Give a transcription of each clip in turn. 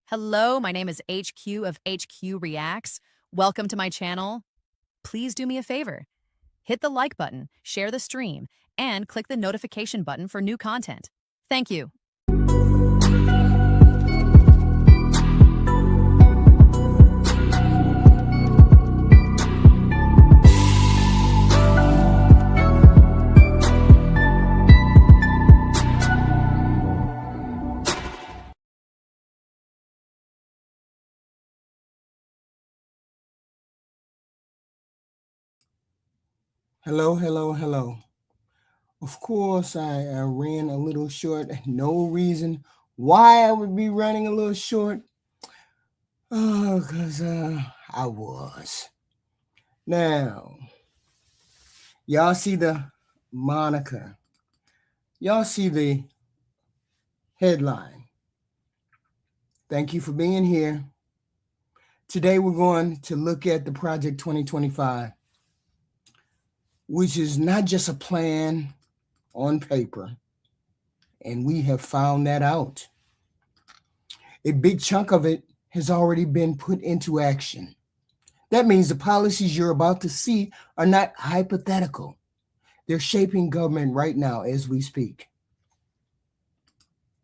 Hello, my name is HQ of HQ Reacts. Welcome to my channel. Please do me a favor. Hit the like button, share the stream, and click the notification button for new content. Thank you. Hello. Of course, I ran a little short. No reason why I would be running a little short. Because I was. Now, y'all see the moniker. Y'all see the headline. Thank you for being here. Today, we're going to look at the Project 2025. Which is not just a plan on paper, and we have found that out. A big chunk of it has already been put into action. That means the policies you're about to see are not hypothetical. They're shaping government right now as we speak.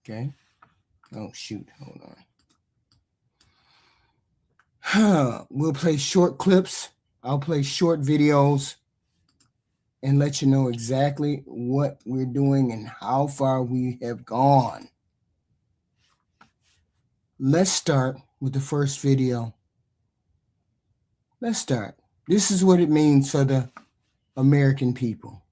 Okay? Oh, shoot. Hold on. We'll play short clips. I'll play short videos and let you know exactly what we're doing and how far we have gone. Let's start with the first video. Let's start. This is what it means for the American people.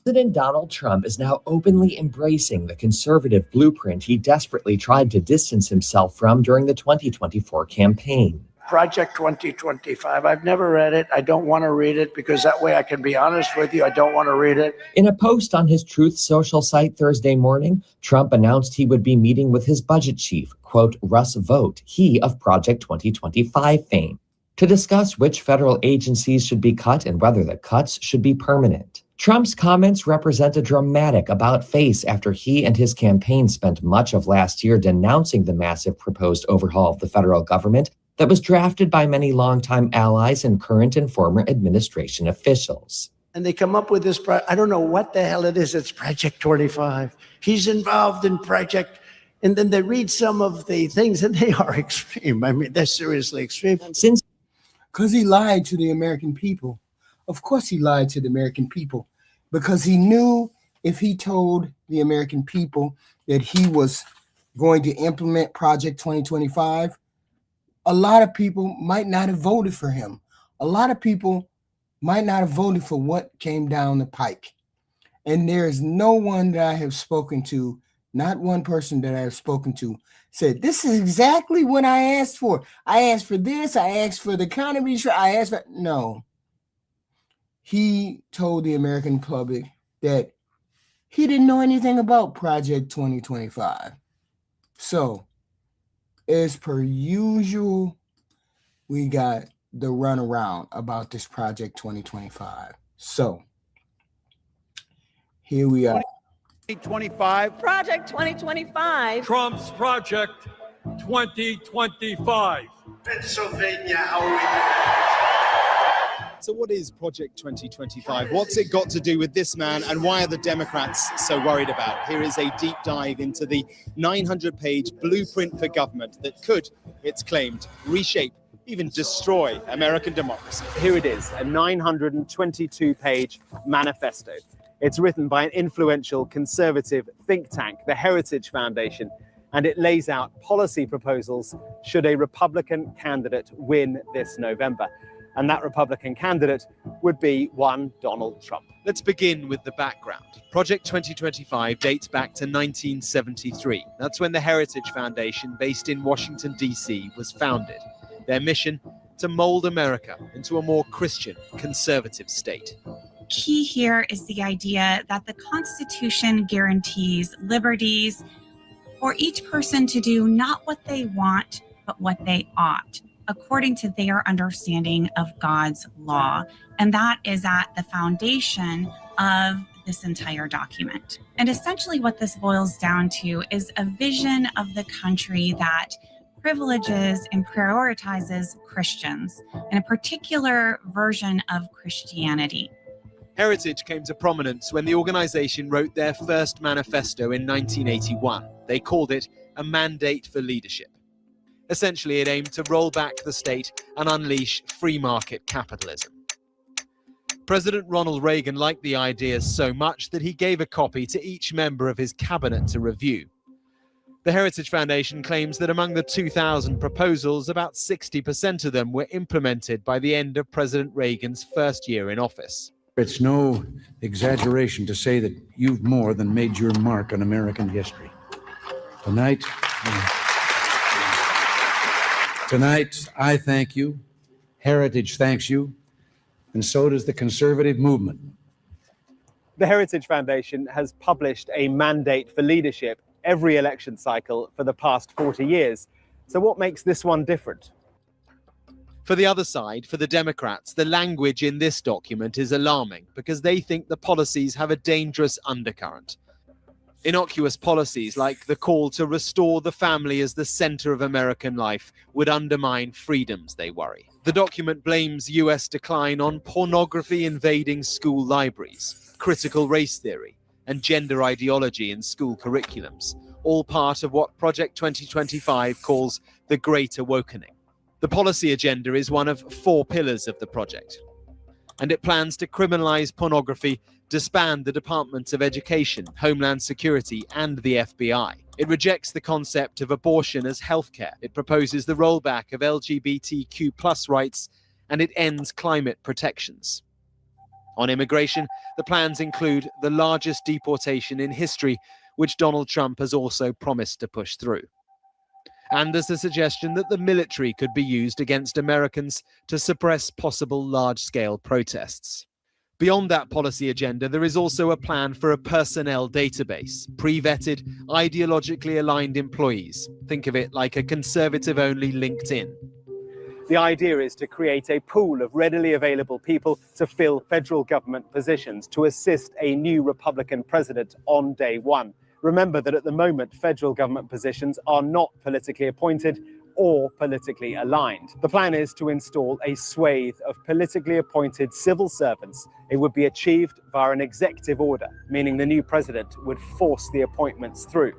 President Donald Trump is now openly embracing the conservative blueprint he desperately tried to distance himself from during the 2024 campaign. Project 2025. I've never read it. I don't want to read it because that way I can be honest with you. I don't want to read it. In a post on his Truth Social site Thursday morning, Trump announced he would be meeting with his budget chief, quote, Russ Vought, he of Project 2025 fame, to discuss which federal agencies should be cut and whether the cuts should be permanent. Trump's comments represent a dramatic about-face after he and his campaign spent much of last year denouncing the massive proposed overhaul of the federal government that was drafted by many longtime allies and current and former administration officials. And they come up with this, I don't know what the hell it is. It's Project 25. He's involved in Project, and then they read some of the things and they are extreme. I mean, they're seriously extreme. Because he lied to the American people. Of course he lied to the American people because he knew if he told the American people that he was going to implement Project 2025, a lot of people might not have voted for him. A lot of people might not have voted for what came down the pike. And there is no one that I have spoken to, not one person that I have spoken to, said, this is exactly what I asked for. I asked for this. I asked for the economy. I asked for... No. He told the American public that he didn't know anything about Project 2025. So, as per usual, we got the runaround about this Project 2025. So, here we are. 2025. Project 2025. Trump's Project 2025. Pennsylvania, how So what is Project 2025? What's it got to do with this man, and why are the Democrats so worried about it? Here is a deep dive into the 900-page blueprint for government that could, it's claimed, reshape, even destroy American democracy. Here it is, a 922-page manifesto. It's written by an influential conservative think tank, the Heritage Foundation, and it lays out policy proposals should a Republican candidate win this November. And that Republican candidate would be one Donald Trump. Let's begin with the background. Project 2025 dates back to 1973. That's when the Heritage Foundation, based in Washington, D.C., was founded. Their mission, to mold America into a more Christian, conservative state. Key here is the idea that the Constitution guarantees liberties for each person to do not what they want, but what they ought, according to their understanding of God's law. And that is at the foundation of this entire document. And essentially what this boils down to is a vision of the country that privileges and prioritizes Christians and a particular version of Christianity. Heritage came to prominence when the organization wrote their first manifesto in 1981. They called it a mandate for leadership. Essentially, it aimed to roll back the state and unleash free market capitalism. President Ronald Reagan liked the ideas so much that he gave a copy to each member of his cabinet to review. The Heritage Foundation claims that among the 2,000 proposals, about 60% of them were implemented by the end of President Reagan's first year in office. It's no exaggeration to say that you've more than made your mark on American history. Tonight, I thank you, Heritage thanks you, and so does the conservative movement. The Heritage Foundation has published a mandate for leadership every election cycle for the past 40 years. So what makes this one different? For the other side, for the Democrats, the language in this document is alarming because they think the policies have a dangerous undercurrent. Innocuous policies like the call to restore the family as the center of American life would undermine freedoms, they worry. The document blames US decline on pornography invading school libraries, critical race theory, and gender ideology in school curriculums, all part of what Project 2025 calls the Great Awakening. The policy agenda is one of 4 pillars of the project, and it plans to criminalize pornography, disband the Departments of Education, Homeland Security, and the FBI. It rejects the concept of abortion as healthcare. It proposes the rollback of LGBTQ+ rights, and it ends climate protections. On immigration, the plans include the largest deportation in history, which Donald Trump has also promised to push through. And there's the suggestion that the military could be used against Americans to suppress possible large-scale protests. Beyond that policy agenda, there is also a plan for a personnel database, pre-vetted, ideologically aligned employees. Think of it like a conservative-only LinkedIn. The idea is to create a pool of readily available people to fill federal government positions to assist a new Republican president on day one. Remember that at the moment, federal government positions are not politically appointed or politically aligned. The plan is to install a swathe of politically appointed civil servants. It would be achieved via an executive order, meaning the new president would force the appointments through.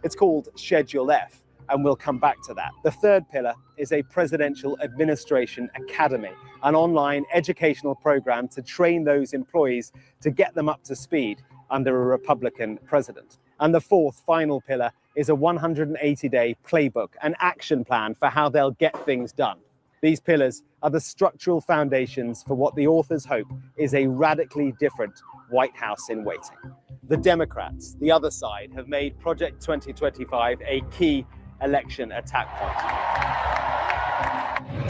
It's called Schedule F, and we'll come back to that. The third pillar is a Presidential Administration Academy, an online educational program to train those employees to get them up to speed under a Republican president. And the fourth, final pillar is a 180-day playbook, an action plan for how they'll get things done. These pillars are the structural foundations for what the authors hope is a radically different White House in waiting. The Democrats, the other side, have made Project 2025 a key election attack point.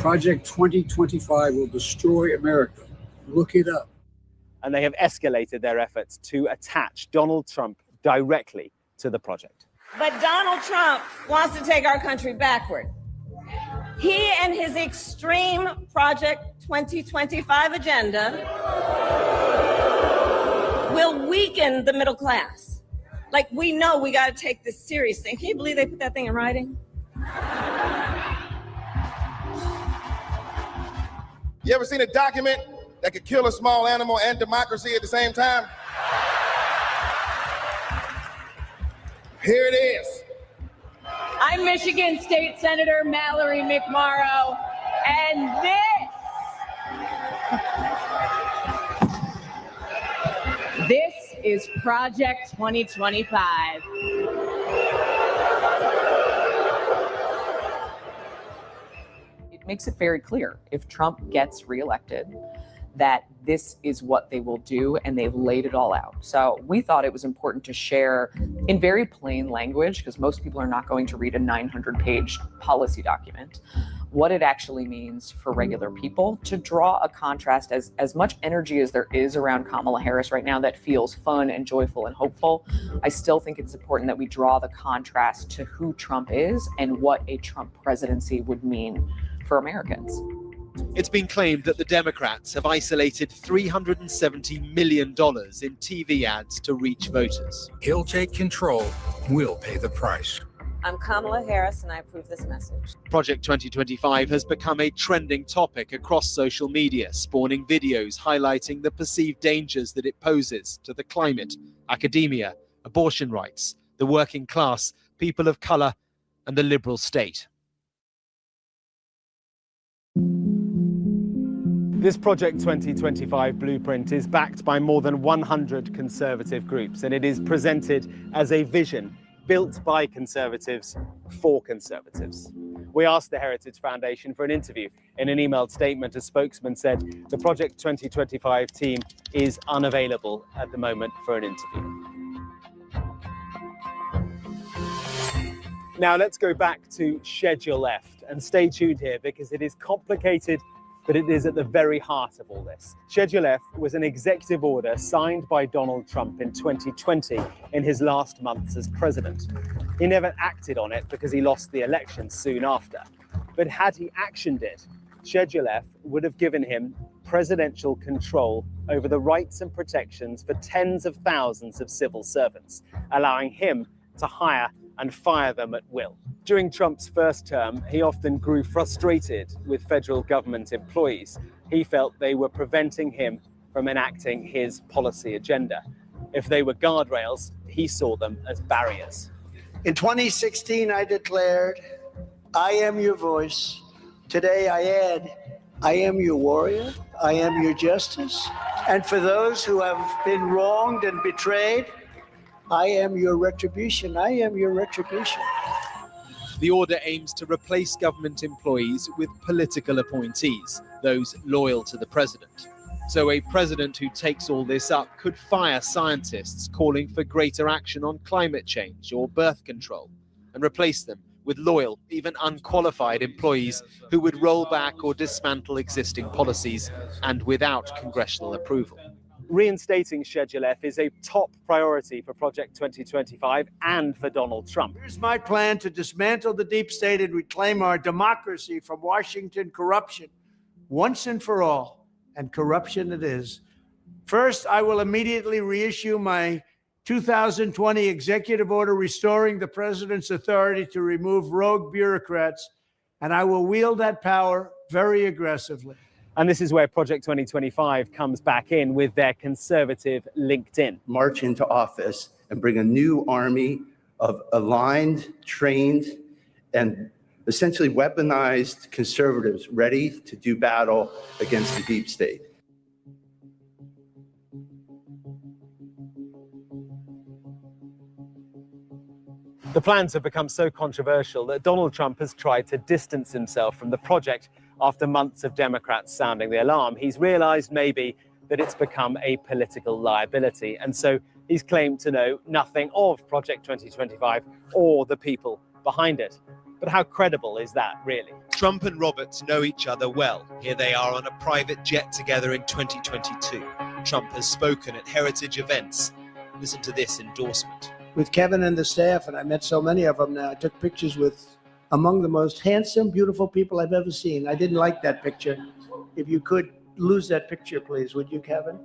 Project 2025 will destroy America. Look it up. And they have escalated their efforts to attach Donald Trump directly to the project. But Donald Trump wants to take our country backward. He and his extreme Project 2025 agenda will weaken the middle class. Like, we know we got to take this seriously. Can you believe they put that thing in writing? You ever seen a document that could kill a small animal and democracy at the same time? Here it is. I'm Michigan State Senator Mallory McMorrow, and this is Project 2025. It makes it very clear if Trump gets reelected that this is what they will do, and they've laid it all out. So we thought it was important to share in very plain language, because most people are not going to read a 900-page policy document, what it actually means for regular people, to draw a contrast. As much energy as there is around Kamala Harris right now that feels fun and joyful and hopeful, I still think it's important that we draw the contrast to who Trump is and what a Trump presidency would mean for Americans. It's been claimed that the Democrats have isolated $370 million in TV ads to reach voters. He'll take control. We'll pay the price. I'm Kamala Harris, and I approve this message. Project 2025 has become a trending topic across social media, spawning videos highlighting the perceived dangers that it poses to the climate, academia, abortion rights, the working class, people of color, and the liberal state. This Project 2025 blueprint is backed by more than 100 conservative groups, and it is presented as a vision built by conservatives for conservatives. We asked the Heritage Foundation for an interview. In an emailed statement, a spokesman said the Project 2025 team is unavailable at the moment for an interview. Now let's go back to Schedule F and stay tuned here because it is complicated, but it is at the very heart of all this. Schedule F was an executive order signed by Donald Trump in 2020 in his last months as president. He never acted on it because he lost the election soon after. But had he actioned it, Schedule F would have given him presidential control over the rights and protections for tens of thousands of civil servants, allowing him to hire and fire them at will. During Trump's first term, he often grew frustrated with federal government employees. He felt they were preventing him from enacting his policy agenda. If they were guardrails, he saw them as barriers. In 2016, I declared, I am your voice. Today I add, I am your warrior. I am your justice. And for those who have been wronged and betrayed, I am your retribution. I am your retribution. The order aims to replace government employees with political appointees, those loyal to the president. So a president who takes all this up could fire scientists calling for greater action on climate change or birth control and replace them with loyal, even unqualified employees who would roll back or dismantle existing policies and without congressional approval. Reinstating Schedule F is a top priority for Project 2025 and for Donald Trump. Here's my plan to dismantle the deep state and reclaim our democracy from Washington corruption once and for all, and corruption it is. First, I will immediately reissue my 2020 executive order restoring the president's authority to remove rogue bureaucrats, and I will wield that power very aggressively. And this is where Project 2025 comes back in with their conservative LinkedIn. March into office and bring a new army of aligned, trained, and essentially weaponized conservatives ready to do battle against the deep state. The plans have become so controversial that Donald Trump has tried to distance himself from the project after months of Democrats sounding the alarm. He's realized maybe that it's become a political liability. And so he's claimed to know nothing of Project 2025 or the people behind it. But how credible is that, really? Trump and Roberts know each other well. Here they are on a private jet together in 2022. Trump has spoken at heritage events. Listen to this endorsement. With Kevin and the staff, and I met so many of them now, I took pictures with among the most handsome, beautiful people I've ever seen. I didn't like that picture. If you could lose that picture, please, would you, Kevin?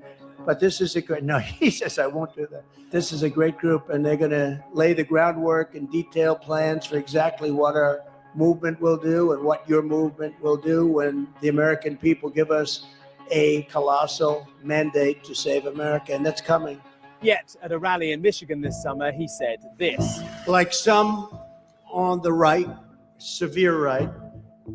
But this is a great, no, he says I won't do that. This is a great group, and they're gonna lay the groundwork and detailed plans for exactly what our movement will do and what your movement will do when the American people give us a colossal mandate to save America, and that's coming. Yet, at a rally in Michigan this summer, he said this. Like some on the right, severe right,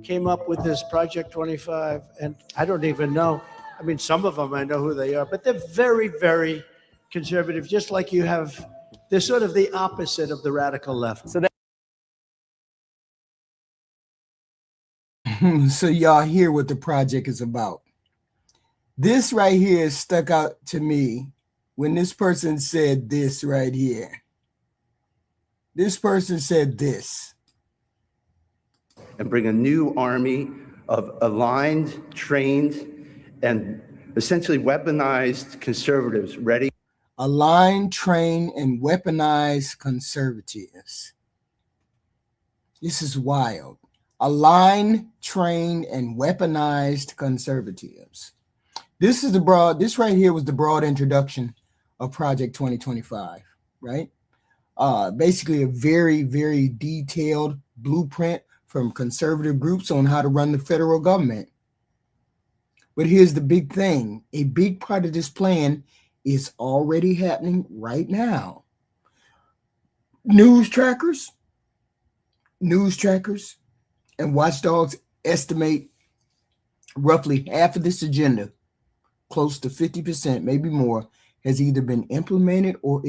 came up with this Project 25, and I don't even know. I mean, some of them I know who they are, but they're very, very conservative, just like you have. They're sort of the opposite of the radical left. So y'all hear what the project is about. This right here stuck out to me when this person said this right here. This person said this. And bring a new army of aligned, trained, and essentially weaponized conservatives ready. Aligned, trained, and weaponized conservatives. This is wild. aligned, trained, and weaponized conservatives. This right here was the broad introduction of Project 2025, right? Basically a very, very detailed blueprint from conservative groups on how to run the federal government. But here's the big thing. A big part of this plan is already happening right now. News trackers, and watchdogs estimate roughly half of this agenda, close to 50%, maybe more, has either been implemented or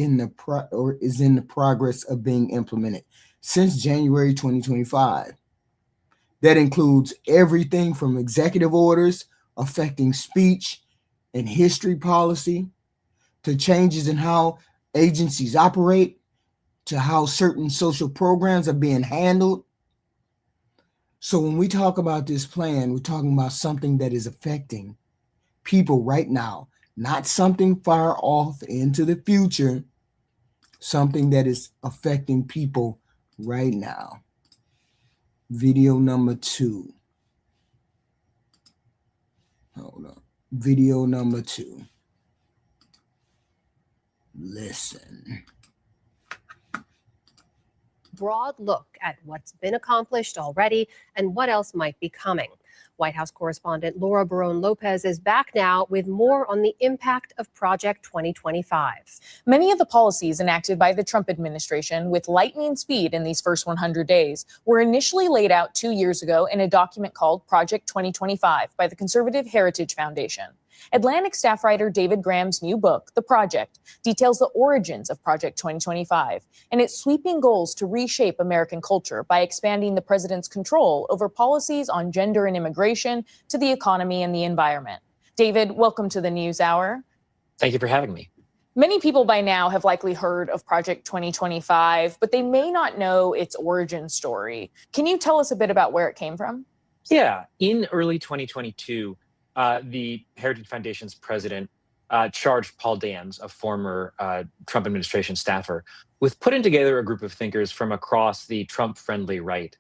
is in the progress of being implemented since January 2025. That includes everything from executive orders affecting speech and history policy, to changes in how agencies operate, to how certain social programs are being handled. So when we talk about this plan, we're talking about something that is affecting people right now, not something far off into the future, something that is affecting people right now. Video number 2. Hold on. Video number 2. Listen. Broad look at what's been accomplished already and what else might be coming. White House correspondent Laura Barone Lopez is back now with more on the impact of Project 2025. Many of the policies enacted by the Trump administration with lightning speed in these first 100 days were initially laid out 2 years ago in a document called Project 2025 by the Conservative Heritage Foundation. Atlantic staff writer David Graham's new book, The Project, details the origins of Project 2025 and its sweeping goals to reshape American culture by expanding the president's control over policies on gender and immigration to the economy and the environment. David, welcome to the News Hour. Thank you for having me. Many people by now have likely heard of Project 2025, but they may not know its origin story. Can you tell us a bit about where it came from? Yeah, in early 2022, the Heritage Foundation's president charged Paul Dams, a former Trump administration staffer, with putting together a group of thinkers from across the Trump-friendly right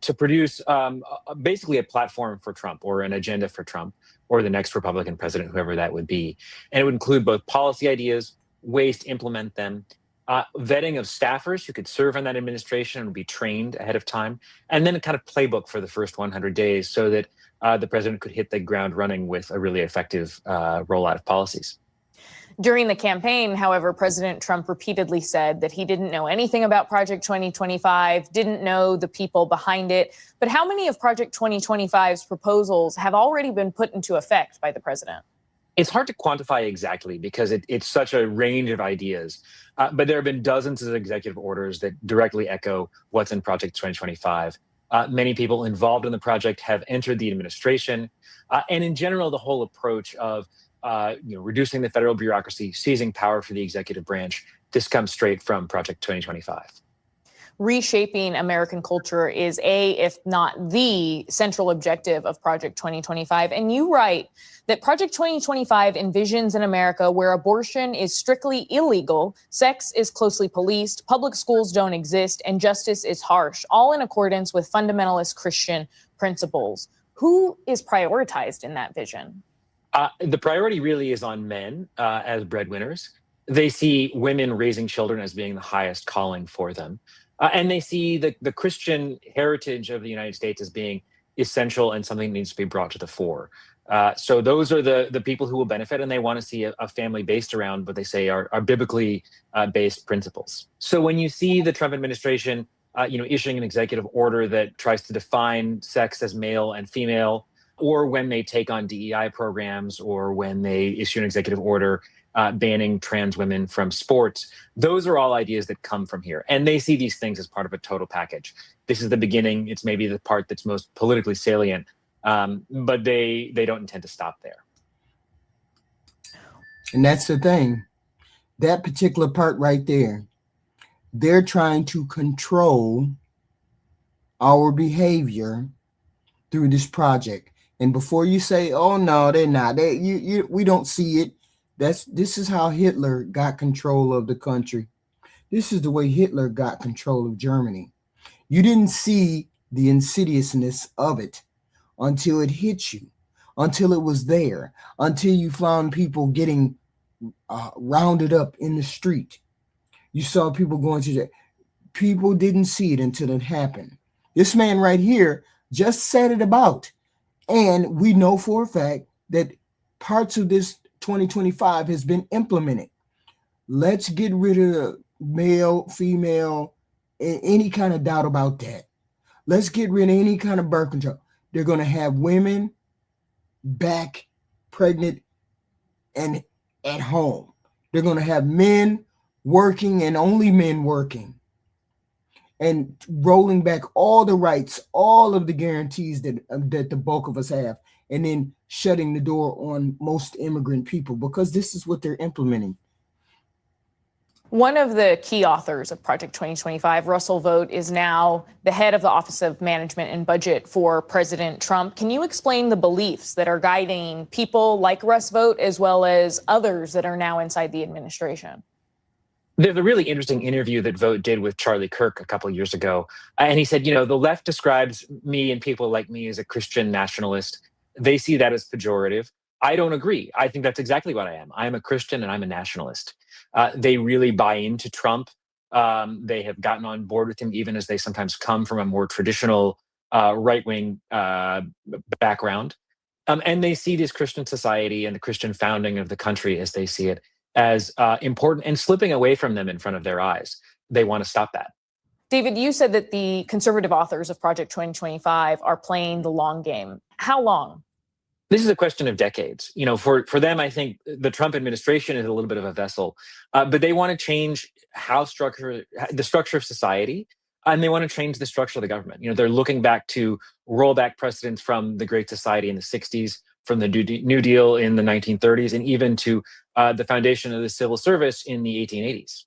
to produce basically a platform for Trump or an agenda for Trump or the next Republican president, whoever that would be. And it would include both policy ideas, ways to implement them, vetting of staffers who could serve in that administration and be trained ahead of time, and then a kind of playbook for the first 100 days so that the president could hit the ground running with a really effective rollout of policies. During the campaign, however, President Trump repeatedly said that he didn't know anything about Project 2025, didn't know the people behind it. But how many of Project 2025's proposals have already been put into effect by the president? It's hard to quantify exactly because it's such a range of ideas. But there have been dozens of executive orders that directly echo what's in Project 2025. Many people involved in the project have entered the administration. And in general, the whole approach of reducing the federal bureaucracy, seizing power for the executive branch, this comes straight from Project 2025. Reshaping American culture is if not the central objective of Project 2025. And you write that Project 2025 envisions an America where abortion is strictly illegal, sex is closely policed, public schools don't exist, and justice is harsh, all in accordance with fundamentalist Christian principles. Who is prioritized in that vision? The priority really is on men as breadwinners. They see women raising children as being the highest calling for them. And they see the Christian heritage of the United States as being essential and something that needs to be brought to the fore. So those are the people who will benefit, and they want to see a family based around what they say are biblically based principles. So when you see the Trump administration, issuing an executive order that tries to define sex as male and female, or when they take on DEI programs, or when they issue an executive order banning trans women from sports, those are all ideas that come from here. And they see these things as part of a total package. This is the beginning. It's maybe the part that's most politically salient, but they don't intend to stop there. And that's the thing. That particular part right there, they're trying to control our behavior through this project. And before you say, oh, no, they're not, we don't see it. This is how Hitler got control of the country. This is the way Hitler got control of Germany. You didn't see the insidiousness of it until it hit you, until it was there, until you found people getting rounded up in the street. You saw people going to jail. People didn't see it until it happened. This man right here just set it about. And we know for a fact that parts of this 2025 has been implemented. Let's get rid of male, female, any kind of doubt about that. Let's get rid of any kind of birth control. They're going to have women back pregnant and at home. They're going to have men working and only men working, and rolling back all the rights, all of the guarantees that the bulk of us have, and then shutting the door on most immigrant people, because this is what they're implementing. One of the key authors of Project 2025, Russell Vogt, is now the head of the Office of Management and Budget for President Trump. Can you explain the beliefs that are guiding people like Russ Vogt, as well as others that are now inside the administration? There's a really interesting interview that Vogt did with Charlie Kirk a couple of years ago. And he said, the left describes me and people like me as a Christian nationalist. They see that as pejorative. I don't agree. I think that's exactly what I am. I'm a Christian and I'm a nationalist. They really buy into Trump. They have gotten on board with him, even as they sometimes come from a more traditional right-wing background. And they see this Christian society and the Christian founding of the country, as they see it, as important and slipping away from them in front of their eyes. They want to stop that. David, you said that the conservative authors of Project 2025 are playing the long game. How long? This is a question of decades. For them, I think the Trump administration is a little bit of a vessel, but they want to change the structure of society, and they want to change the structure of the government. They're looking back to roll back precedents from the Great Society in the 60s, from the New Deal in the 1930s, and even to the foundation of the civil service in the 1880s.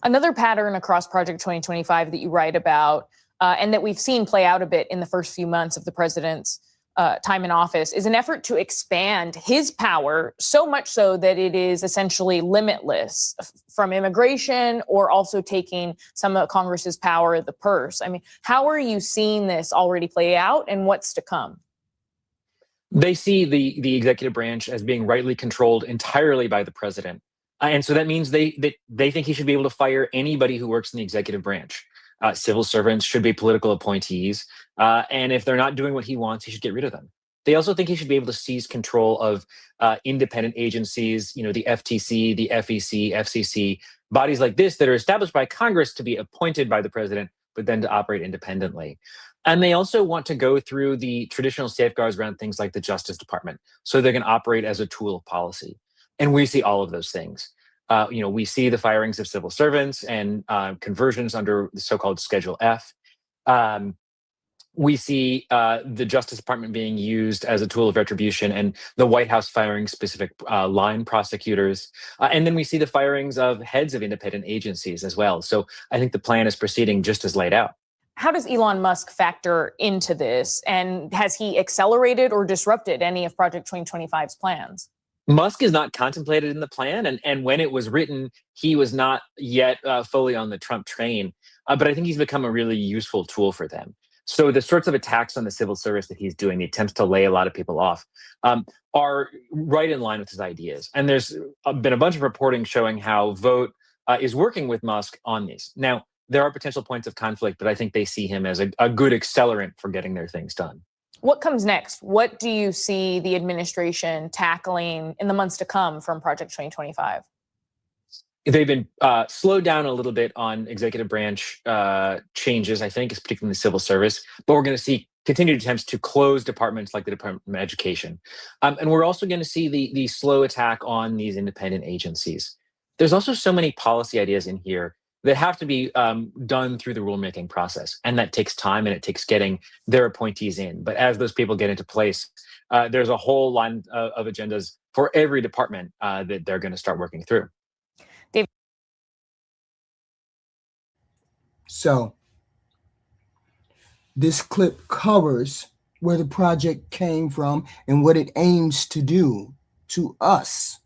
Another pattern across Project 2025 that you write about, and that we've seen play out a bit in the first few months of the president's time in office, is an effort to expand his power, so much so that it is essentially limitless, from immigration or also taking some of Congress's power, the purse. I mean, how are you seeing this already play out, and what's to come? They see the executive branch as being rightly controlled entirely by the president. And so that means they think he should be able to fire anybody who works in the executive branch. Civil servants should be political appointees. And if they're not doing what he wants, he should get rid of them. They also think he should be able to seize control of independent agencies, the FTC, the FEC, FCC, bodies like this that are established by Congress to be appointed by the president, but then to operate independently. And they also want to go through the traditional safeguards around things like the Justice Department, so they can operate as a tool of policy. And we see all of those things. We see the firings of civil servants and conversions under the so-called Schedule F. We see the Justice Department being used as a tool of retribution, and the White House firing specific line prosecutors. And then we see the firings of heads of independent agencies as well. So I think the plan is proceeding just as laid out. How does Elon Musk factor into this? And has he accelerated or disrupted any of Project 2025's plans? Musk is not contemplated in the plan. And when it was written, he was not yet fully on the Trump train. But I think he's become a really useful tool for them. So the sorts of attacks on the civil service that he's doing, the attempts to lay a lot of people off, are right in line with his ideas. And there's been a bunch of reporting showing how Vogt is working with Musk on these. Now, there are potential points of conflict, but I think they see him as a good accelerant for getting their things done. What comes next? What do you see the administration tackling in the months to come from Project 2025? They've been slowed down a little bit on executive branch changes, I think, particularly in the civil service. But we're going to see continued attempts to close departments like the Department of Education. And we're also going to see the slow attack on these independent agencies. There's also so many policy ideas in here that have to be done through the rulemaking process. And that takes time, and it takes getting their appointees in. But as those people get into place, there's a whole line of agendas for every department that they're going to start working through. David. So this clip covers where the project came from and what it aims to do to us.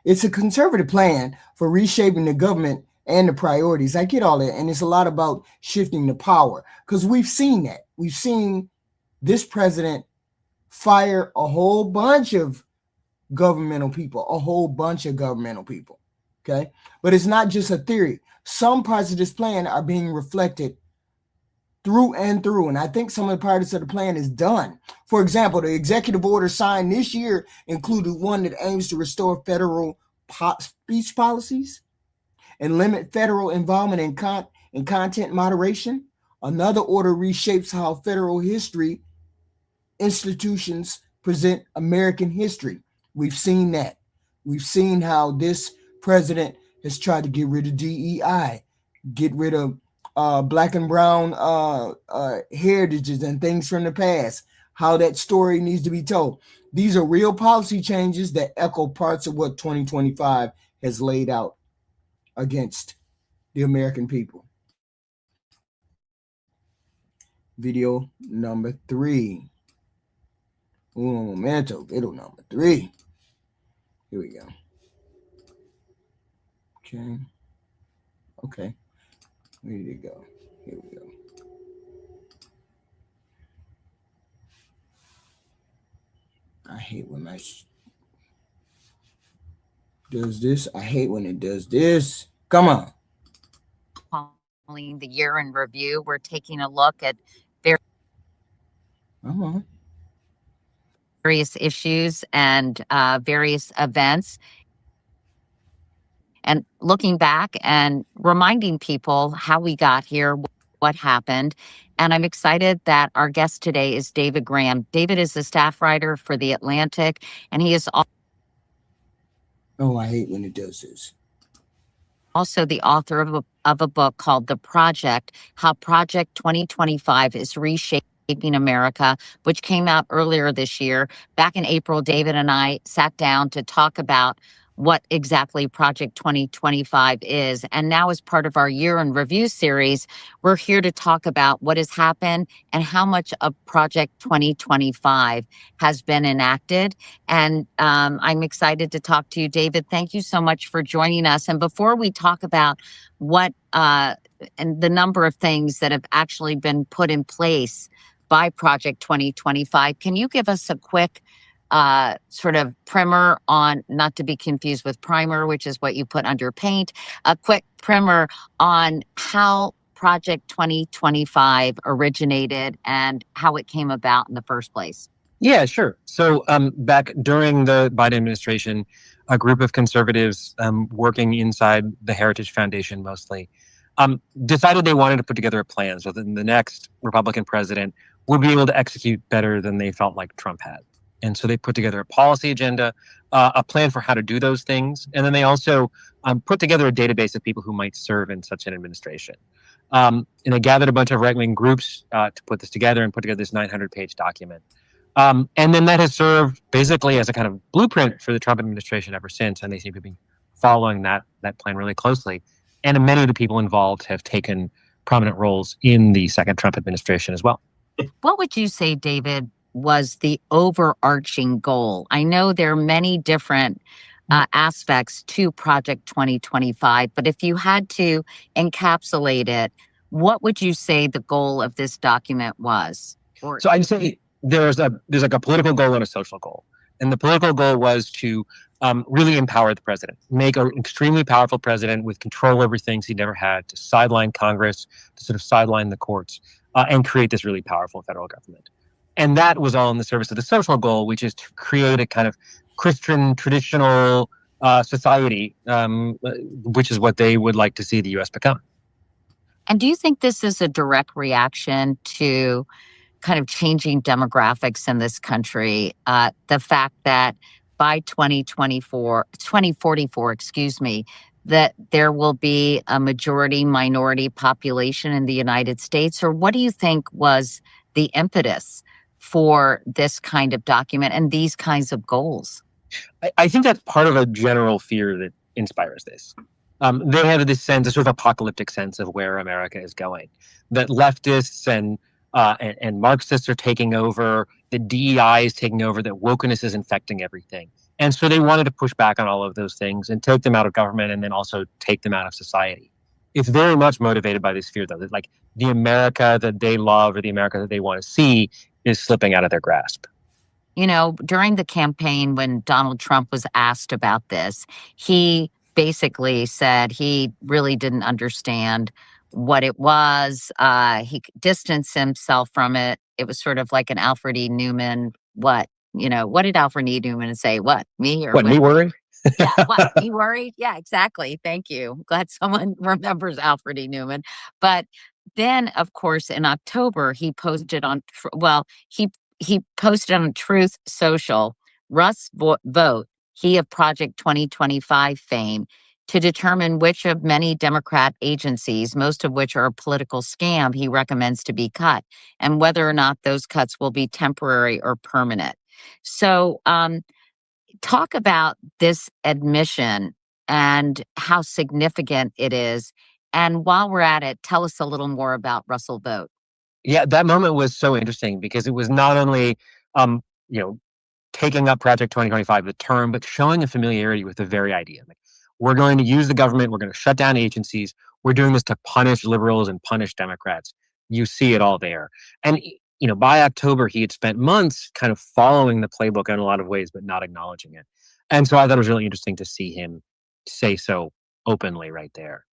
It's a conservative plan for reshaping the government and the priorities. I get all that. And it's a lot about shifting the power because we've seen that. We've seen this president fire a whole bunch of governmental people, okay? But it's not just a theory. Some parts of this plan are being reflected through and through, and I think some of the parts of the plan is done. For example, the executive order signed this year included one that aims to restore federal speech policies and limit federal involvement in content moderation. Another order reshapes how federal history institutions present American history. We've seen that. We've seen how this president has tried to get rid of DEI, get rid of black and brown heritages and things from the past, how that story needs to be told. These are real policy changes that echo parts of what 2025 has laid out against the American people. Video number 3. Un momento, video number 3. Here we go. Okay. Where did it go? Here we go. I hate when my does this. I hate when it does this. Come on. Following the year in review, we're taking a look at various issues and various events, and looking back and reminding people how we got here, what happened. And I'm excited that our guest today is David Graham. David is the staff writer for The Atlantic, and he is Oh, I hate when it does this. also the author of a book called The Project, How Project 2025 is Reshaping America, which came out earlier this year. Back in April, David and I sat down to talk about what exactly Project 2025 is. And now, as part of our year in review series, we're here to talk about what has happened and how much of Project 2025 has been enacted. And I'm excited to talk to you, David. Thank you so much for joining us. And before we talk about what and the number of things that have actually been put in place by Project 2025, can you give us a quick sort of primer on, not to be confused with primer, which is what you put under paint, a quick primer on how Project 2025 originated and how it came about in the first place? Yeah, sure. So back during the Biden administration, a group of conservatives working inside the Heritage Foundation mostly decided they wanted to put together a plan so that the next Republican president would be able to execute better than they felt like Trump had. And so they put together a policy agenda, a plan for how to do those things. And then they also put together a database of people who might serve in such an administration. And they gathered a bunch of right-wing groups to put this together and put together this 900-page document. And then that has served basically as a kind of blueprint for the Trump administration ever since. And they seem to be following that plan really closely. And many of the people involved have taken prominent roles in the second Trump administration as well. What would you say, David, was the overarching goal? I know there are many different aspects to Project 2025, but if you had to encapsulate it, what would you say the goal of this document was? So I'd say there's like a political goal and a social goal. And the political goal was to really empower the president, make an extremely powerful president with control over things he never had, to sideline Congress, to sort of sideline the courts, and create this really powerful federal government. And that was all in the service of the social goal, which is to create a kind of Christian traditional society, which is what they would like to see the U.S. become. And do you think this is a direct reaction to kind of changing demographics in this country? The fact that by 2044, that there will be a majority minority population in the United States? Or what do you think was the impetus for this kind of document and these kinds of goals? I think that's part of a general fear that inspires this. They have this sense, a sort of apocalyptic sense of where America is going, that leftists and Marxists are taking over, that DEI is taking over, that wokeness is infecting everything. And so they wanted to push back on all of those things and take them out of government and then also take them out of society. it's very much motivated by this fear, though, that like the America that they love or the America that they want to see is slipping out of their grasp. You know, during the campaign, when Donald Trump was asked about this, he basically said he really didn't understand what it was. He distanced himself from it. It was sort of like an Alfred E. Newman. What did Alfred E. Newman say? What, me or What, me worry? Yeah, what, me worried? Yeah, exactly. Thank you. Glad someone remembers Alfred E. Newman. But then, of course, in October, he posted on, he posted on Truth Social, Vote, he of Project 2025 fame, to determine which of many Democrat agencies, most of which are a political scam, he recommends to be cut, and whether or not those cuts will be temporary or permanent. So, talk about this admission and how significant it is. And while we're at it, tell us a little more about Russell Vogt. Yeah, that moment was so interesting because it was not only, um, you know, taking up Project 2025, the term, but showing a familiarity with the very idea. Like, we're going to use the government, we're going to shut down agencies, we're doing this to punish liberals and punish Democrats. You see it all there. And, by October, he had spent months kind of following the playbook in a lot of ways, but not acknowledging it. And so I thought it was really interesting to see him say so openly right there.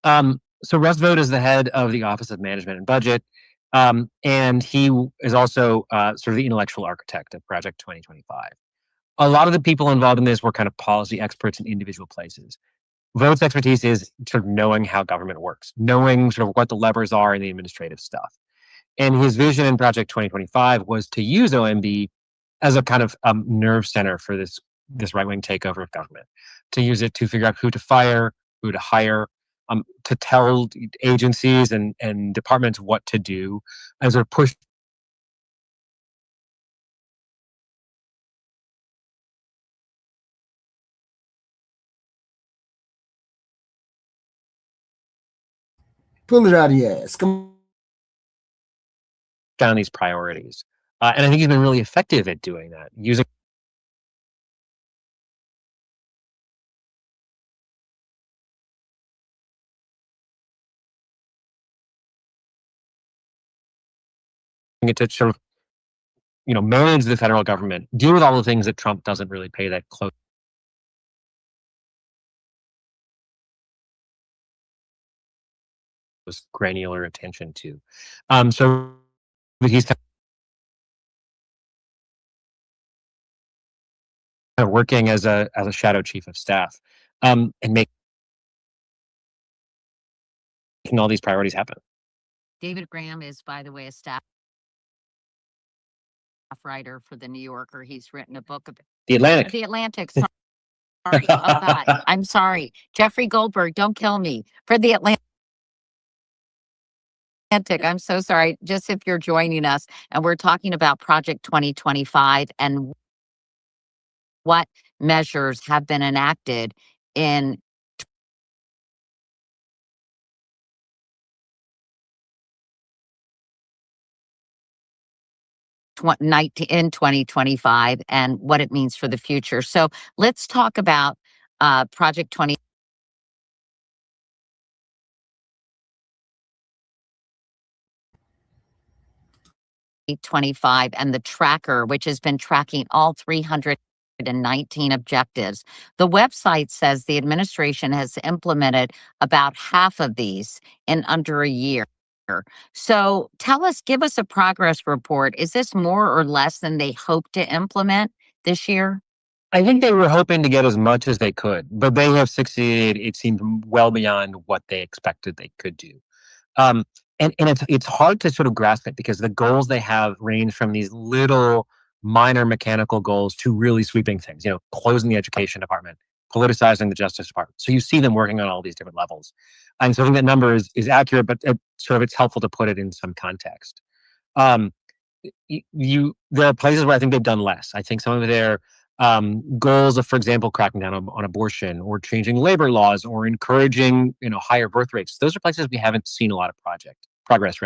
So Russ Vogt is the head of the Office of Management and Budget. And he is also sort of the intellectual architect of Project 2025. A lot of the people involved in this were kind of policy experts in individual places. Vogt's expertise is sort of knowing how government works, knowing sort of what the levers are in the administrative stuff. And his vision in Project 2025 was to use OMB as a kind of nerve center for this right-wing takeover of government, to use it to figure out who to fire, who to hire, to tell agencies and departments what to do, and sort of push Pull it out of your ass. Come down these priorities. And I think he's been really effective at doing that, using it to sort of, manage the federal government, deal with all the things that Trump doesn't really pay that close granular attention to. So he's kind of working as a shadow chief of staff, and making all these priorities happen. David Graham is, by the way, a staff writer for The New Yorker. He's written a book about The Atlantic. The Atlantic. Sorry. Oh, God. I'm sorry. Jeffrey Goldberg, don't kill me. For The Atlantic. I'm so sorry. Just if you're joining us, and we're talking about Project 2025 and what measures have been enacted in in 2025 and what it means for the future. So let's talk about Project 2025 and the tracker, which has been tracking all 319 objectives. The website says the administration has implemented about half of these in under a year. So give us a progress report. Is this more or less than they hope to implement this year? I think they were hoping to get as much as they could, but they have succeeded, it seems, well beyond what they expected they could do. And it's hard to sort of grasp it because the goals they have range from these little minor mechanical goals to really sweeping things, closing the education department, politicizing the Justice Department. So you see them working on all these different levels. And so I think that number is accurate, but it's helpful to put it in some context. There are places where I think they've done less. I think some of their goals of, for example, cracking down on abortion or changing labor laws or encouraging, higher birth rates. Those are places we haven't seen a lot of progress.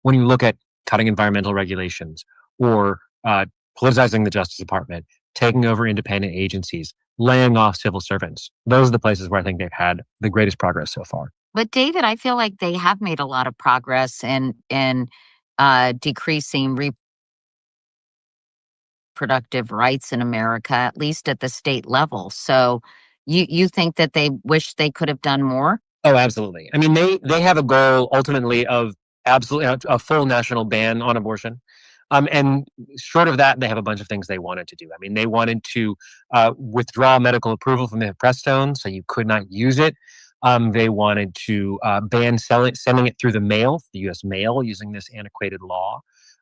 When you look at cutting environmental regulations or politicizing the Justice Department, taking over independent agencies, laying off civil servants, those are the places where I think they've had the greatest progress so far. But David, I feel like they have made a lot of progress in decreasing reproductive rights in America, at least at the state level. So you think that they wish they could have done more? Oh, absolutely. I mean, they have a goal ultimately of absolutely a full national ban on abortion. And short of that, they have a bunch of things they wanted to do. I mean, they wanted to withdraw medical approval from the Prestone, so you could not use it. They wanted to ban sending it through the mail, the U.S. mail, using this antiquated law.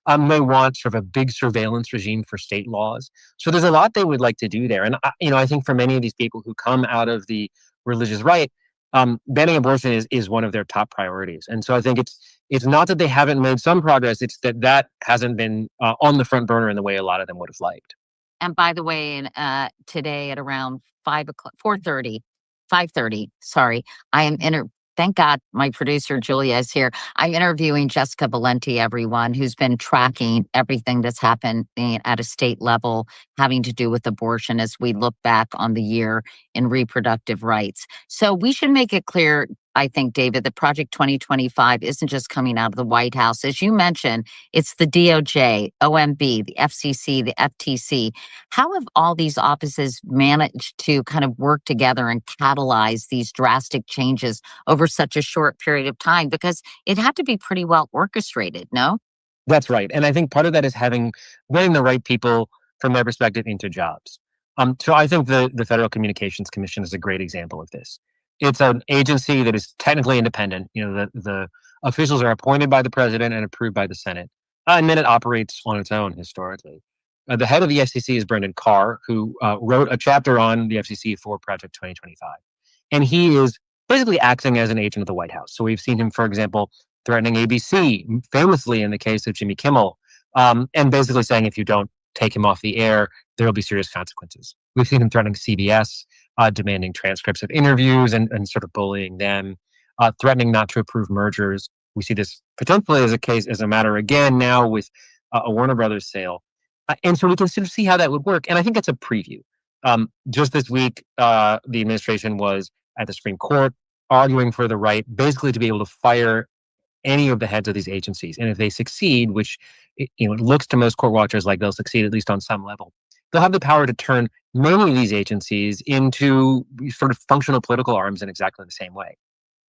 They want sort of a big surveillance regime for state laws. So there's a lot they would like to do there. And I think for many of these people who come out of the religious right, banning abortion is one of their top priorities. And so I think it's not that they haven't made some progress; it's that hasn't been on the front burner in the way a lot of them would have liked. And by the way, today at around 5:00, 4:30, 5:30, sorry, I am thank God my producer Julia is here. I'm interviewing Jessica Valenti, everyone, who's been tracking everything that's happened at a state level having to do with abortion as we look back on the year in reproductive rights. So we should make it clear, I think, David, that Project 2025 isn't just coming out of the White House. As you mentioned, it's the DOJ, OMB, the FCC, the FTC. How have all these offices managed to kind of work together and catalyze these drastic changes over such a short period of time? Because it had to be pretty well orchestrated, no? That's right. And I think part of that is getting the right people from their perspective into jobs. So I think the Federal Communications Commission is a great example of this. It's an agency that is technically independent. The officials are appointed by the president and approved by the Senate. And then it operates on its own historically. The head of the FCC is Brendan Carr, who wrote a chapter on the FCC for Project 2025. And he is basically acting as an agent of the White House. So we've seen him, for example, threatening ABC, famously in the case of Jimmy Kimmel, and basically saying if you don't take him off the air, there will be serious consequences. We've seen him threatening CBS, demanding transcripts of interviews and sort of bullying them, threatening not to approve mergers. We see this potentially as a matter again now with a Warner Brothers sale. And so we can sort of see how that would work. And I think that's a preview. Just this week, the administration was at the Supreme Court arguing for the right basically to be able to fire any of the heads of these agencies. And if they succeed, which it looks to most court watchers like they'll succeed at least on some level, they'll have the power to turn many of these agencies into sort of functional political arms in exactly the same way.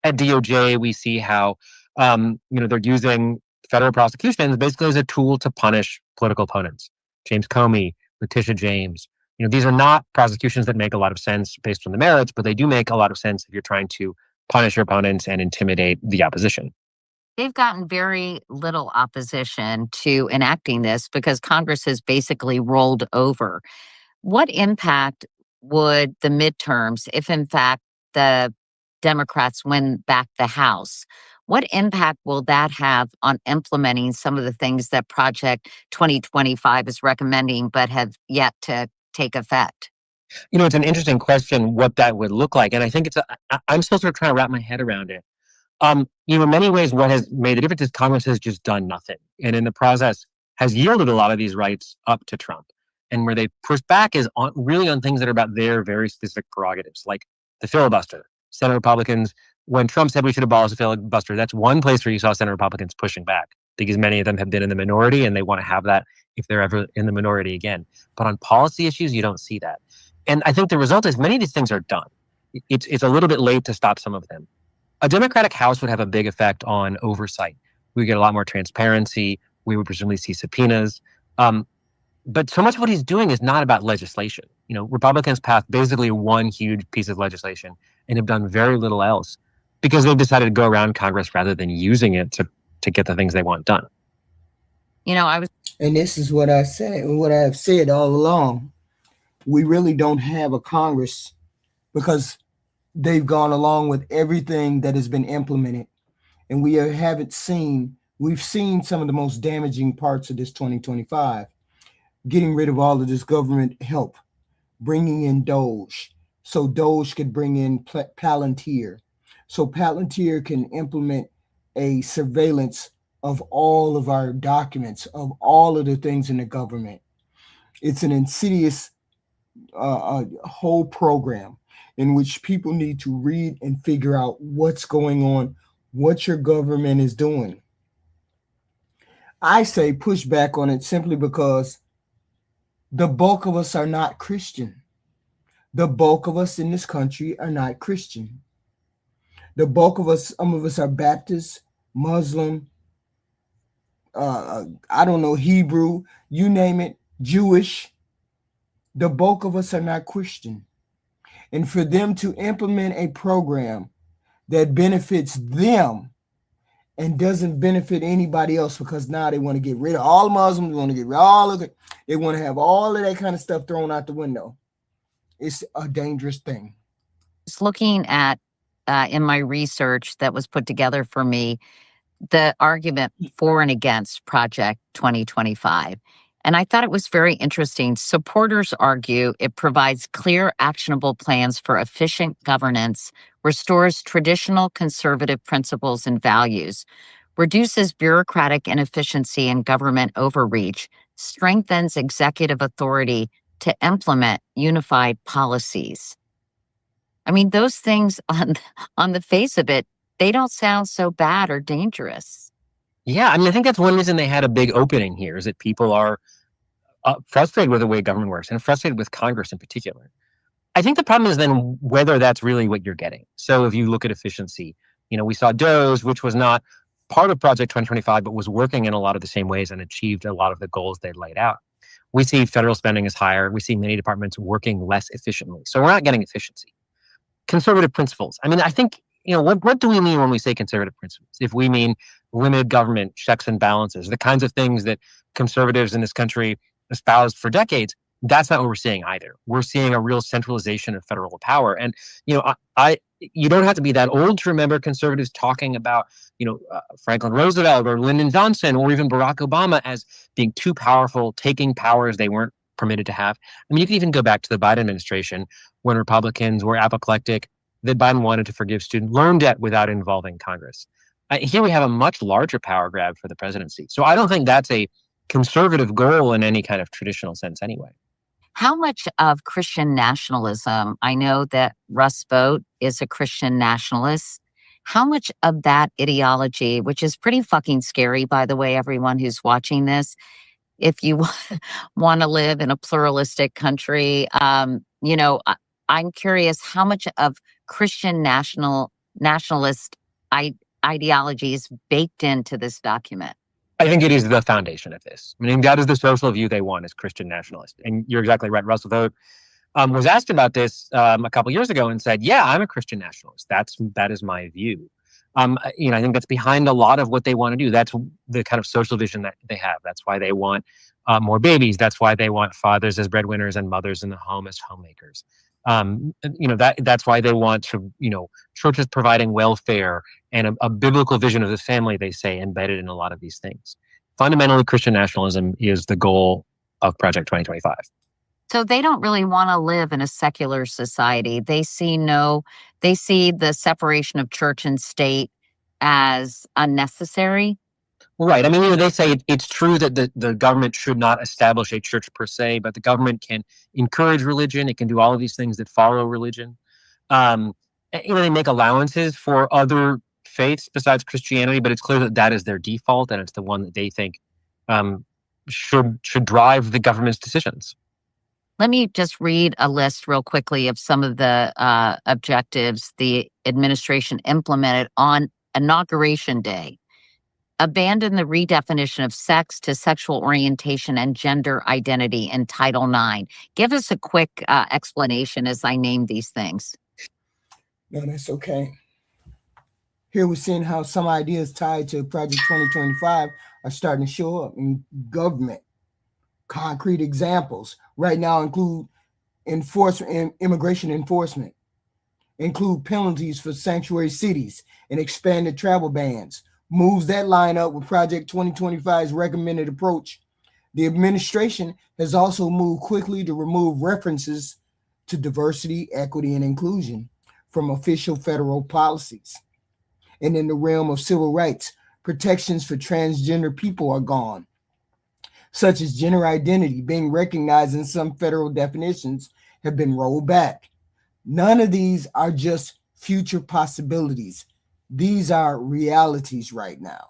At DOJ, we see how they're using federal prosecutions basically as a tool to punish political opponents. James Comey, Letitia James. These are not prosecutions that make a lot of sense based on the merits, but they do make a lot of sense if you're trying to punish your opponents and intimidate the opposition. They've gotten very little opposition to enacting this because Congress has basically rolled over. What impact would the midterms, if in fact the Democrats win back the House, what impact will that have on implementing some of the things that Project 2025 is recommending but have yet to take effect? It's an interesting question what that would look like. And I think I'm still sort of trying to wrap my head around it. In many ways, what has made the difference is Congress has just done nothing. And in the process has yielded a lot of these rights up to Trump. And where they push back is really on things that are about their very specific prerogatives, like the filibuster. Senate Republicans, when Trump said we should abolish the filibuster, that's one place where you saw Senate Republicans pushing back because many of them have been in the minority and they want to have that if they're ever in the minority again. But on policy issues, you don't see that. And I think the result is many of these things are done. It's a little bit late to stop some of them. A Democratic House would have a big effect on oversight. We would get a lot more transparency. We would presumably see subpoenas. But so much of what he's doing is not about legislation. Republicans passed basically one huge piece of legislation and have done very little else because they've decided to go around Congress rather than using it to get the things they want done. And this is what I say, what I've said all along. We really don't have a Congress because they've gone along with everything that has been implemented. And we've seen some of the most damaging parts of this 2025, getting rid of all of this government help, bringing in Doge, so Doge could bring in Palantir, so Palantir can implement a surveillance of all of our documents, of all of the things in the government. It's an insidious whole program. in which people need to read and figure out what's going on, what your government is doing. I say push back on it simply because the bulk of us are not Christian. The bulk of us in this country are not Christian. The bulk of us, some of us are Baptist, Muslim, I don't know, Hebrew, you name it, Jewish. The bulk of us are not Christian. And for them to implement a program that benefits them and doesn't benefit anybody else, because now they want to get rid of all Muslims, they want to get rid of all of it, they want to have all of that kind of stuff thrown out the window. It's a dangerous thing. Just looking at in my research that was put together for me, the argument for and against Project 2025. And I thought it was very interesting. Supporters argue it provides clear, actionable plans for efficient governance, restores traditional conservative principles and values, reduces bureaucratic inefficiency and government overreach, strengthens executive authority to implement unified policies. I mean, those things on the face of it, they don't sound so bad or dangerous. Yeah, I mean, I think that's one reason they had a big opening here, is that people are frustrated with the way government works and frustrated with Congress in particular. I think the problem is then whether that's really what you're getting. So if you look at efficiency, we saw DOGE, which was not part of Project 2025, but was working in a lot of the same ways and achieved a lot of the goals they laid out. We see federal spending is higher. We see many departments working less efficiently. So we're not getting efficiency. Conservative principles. I mean, I think, what do we mean when we say conservative principles? If we mean limited government, checks and balances, the kinds of things that conservatives in this country espoused for decades, that's not what we're seeing either. We're seeing a real centralization of federal power. And, you don't have to be that old to remember conservatives talking about, Franklin Roosevelt or Lyndon Johnson or even Barack Obama as being too powerful, taking powers they weren't permitted to have. I mean, you can even go back to the Biden administration when Republicans were apoplectic, that Biden wanted to forgive student loan debt without involving Congress. Here we have a much larger power grab for the presidency. So I don't think that's a conservative goal in any kind of traditional sense anyway. How much of Christian nationalism, I know that Russ Vought is a Christian nationalist, how much of that ideology, which is pretty fucking scary, by the way, everyone who's watching this, if you want to live in a pluralistic country, I'm curious how much of Christian nationalist ideology is baked into this document. I think it is the foundation of this. I mean, that is the social view they want as Christian nationalists. And you're exactly right. Russell Vought was asked about this a couple years ago and said, yeah, I'm a Christian nationalist. That is my view. I think that's behind a lot of what they want to do. That's the kind of social vision that they have. That's why they want more babies. That's why they want fathers as breadwinners and mothers in the home as homemakers. That's why they want to, churches providing welfare and a biblical vision of the family, they say, embedded in a lot of these things. Fundamentally, Christian nationalism is the goal of Project 2025. So they don't really want to live in a secular society. They see the separation of church and state as unnecessary. Right. I mean, they say it's true that the government should not establish a church per se, but the government can encourage religion. It can do all of these things that follow religion. They make allowances for other faiths besides Christianity, but it's clear that is their default, and it's the one that they think should drive the government's decisions. Let me just read a list real quickly of some of the objectives the administration implemented on Inauguration Day. Abandon the redefinition of sex to sexual orientation and gender identity in Title IX. Give us a quick explanation as I name these things. No, that's okay. Here we're seeing how some ideas tied to Project 2025 are starting to show up in government. Concrete examples right now include immigration enforcement, include penalties for sanctuary cities and expanded travel bans, moves that line up with Project 2025's recommended approach. The administration has also moved quickly to remove references to diversity, equity, and inclusion from official federal policies. And in the realm of civil rights, protections for transgender people are gone, such as gender identity being recognized in some federal definitions have been rolled back. None of these are just future possibilities. These are realities right now.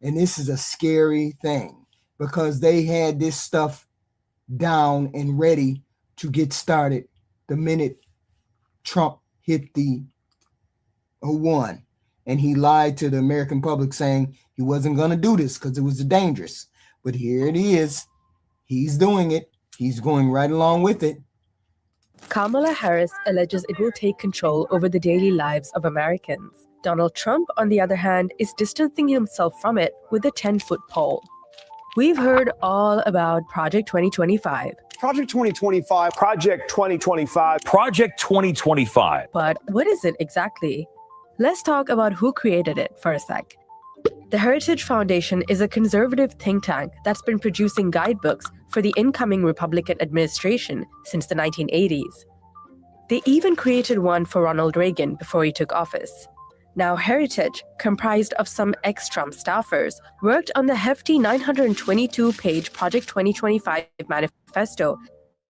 And this is a scary thing because they had this stuff down and ready to get started the minute Trump hit the one. And he lied to the American public saying he wasn't going to do this because it was dangerous. But here it is. He's doing it. He's going right along with it. Kamala Harris alleges it will take control over the daily lives of Americans. Donald Trump, on the other hand, is distancing himself from it with a 10-foot pole. We've heard all about Project 2025. Project 2025. Project 2025. Project 2025. But what is it exactly? Let's talk about who created it for a sec. The Heritage Foundation is a conservative think tank that's been producing guidebooks for the incoming Republican administration since the 1980s. They even created one for Ronald Reagan before he took office. Now, Heritage, comprised of some ex-Trump staffers, worked on the hefty 922-page Project 2025 manifesto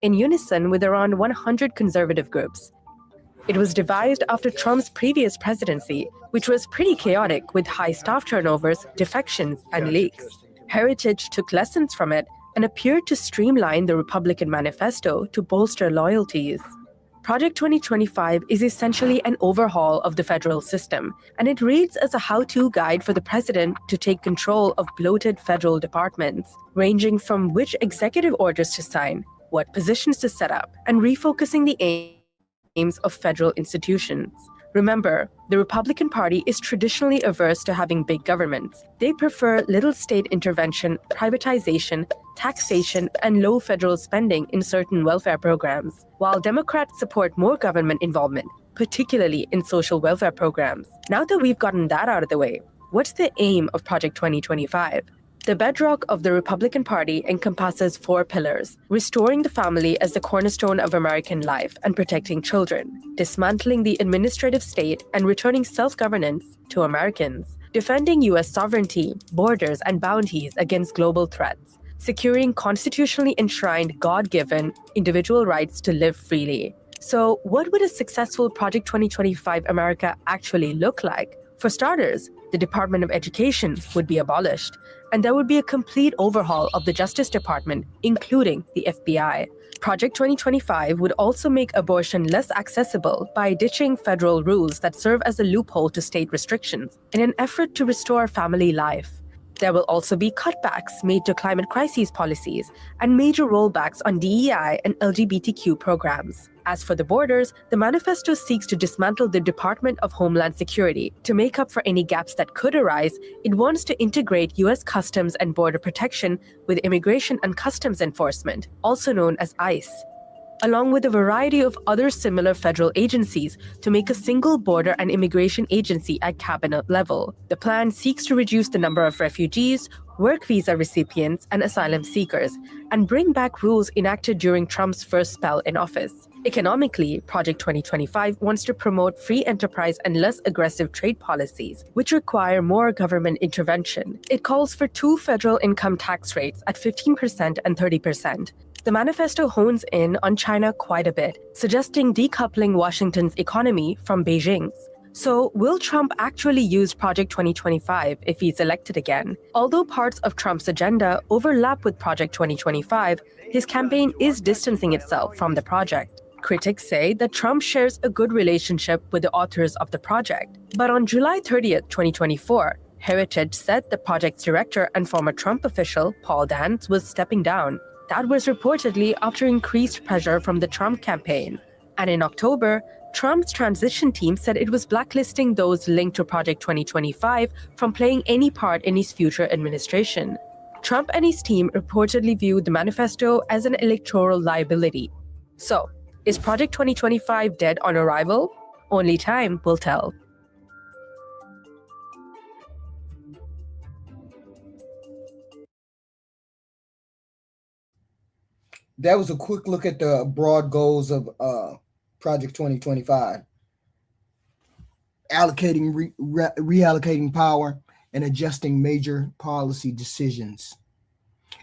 in unison with around 100 conservative groups. It was devised after Trump's previous presidency, which was pretty chaotic with high staff turnovers, defections, and leaks. Heritage took lessons from it and appeared to streamline the Republican manifesto to bolster loyalties. Project 2025 is essentially an overhaul of the federal system, and it reads as a how-to guide for the president to take control of bloated federal departments, ranging from which executive orders to sign, what positions to set up, and refocusing the aims of federal institutions. Remember, the Republican Party is traditionally averse to having big governments. They prefer little state intervention, privatization, taxation, and low federal spending in certain welfare programs, while Democrats support more government involvement, particularly in social welfare programs. Now that we've gotten that out of the way, what's the aim of Project 2025? The bedrock of the Republican Party encompasses 4 pillars: restoring the family as the cornerstone of American life and protecting children, dismantling the administrative state and returning self-governance to Americans, defending U.S. sovereignty, borders, and bounties against global threats, securing constitutionally enshrined God-given individual rights to live freely. So, what would a successful Project 2025 America actually look like? For starters, the Department of Education would be abolished, and there would be a complete overhaul of the Justice Department, including the FBI. Project 2025 would also make abortion less accessible by ditching federal rules that serve as a loophole to state restrictions in an effort to restore family life. There will also be cutbacks made to climate crises policies and major rollbacks on DEI and LGBTQ programs. As for the borders, the manifesto seeks to dismantle the Department of Homeland Security. To make up for any gaps that could arise, it wants to integrate U.S. Customs and Border Protection with Immigration and Customs Enforcement, also known as ICE, along with a variety of other similar federal agencies to make a single border and immigration agency at cabinet level. The plan seeks to reduce the number of refugees, work visa recipients, and asylum seekers, and bring back rules enacted during Trump's first spell in office. Economically, Project 2025 wants to promote free enterprise and less aggressive trade policies, which require more government intervention. It calls for 2 federal income tax rates at 15% and 30%. The manifesto hones in on China quite a bit, suggesting decoupling Washington's economy from Beijing's. So, will Trump actually use Project 2025 if he's elected again? Although parts of Trump's agenda overlap with Project 2025, his campaign is distancing itself from the project. Critics say that Trump shares a good relationship with the authors of the project. But on July 30th, 2024, Heritage said the project's director and former Trump official, Paul Dance, was stepping down. That was reportedly after increased pressure from the Trump campaign. And in October, Trump's transition team said it was blacklisting those linked to Project 2025 from playing any part in his future administration. Trump and his team reportedly viewed the manifesto as an electoral liability. So, is Project 2025 dead on arrival? Only time will tell. That was a quick look at the broad goals of Project 2025. Reallocating power and adjusting major policy decisions.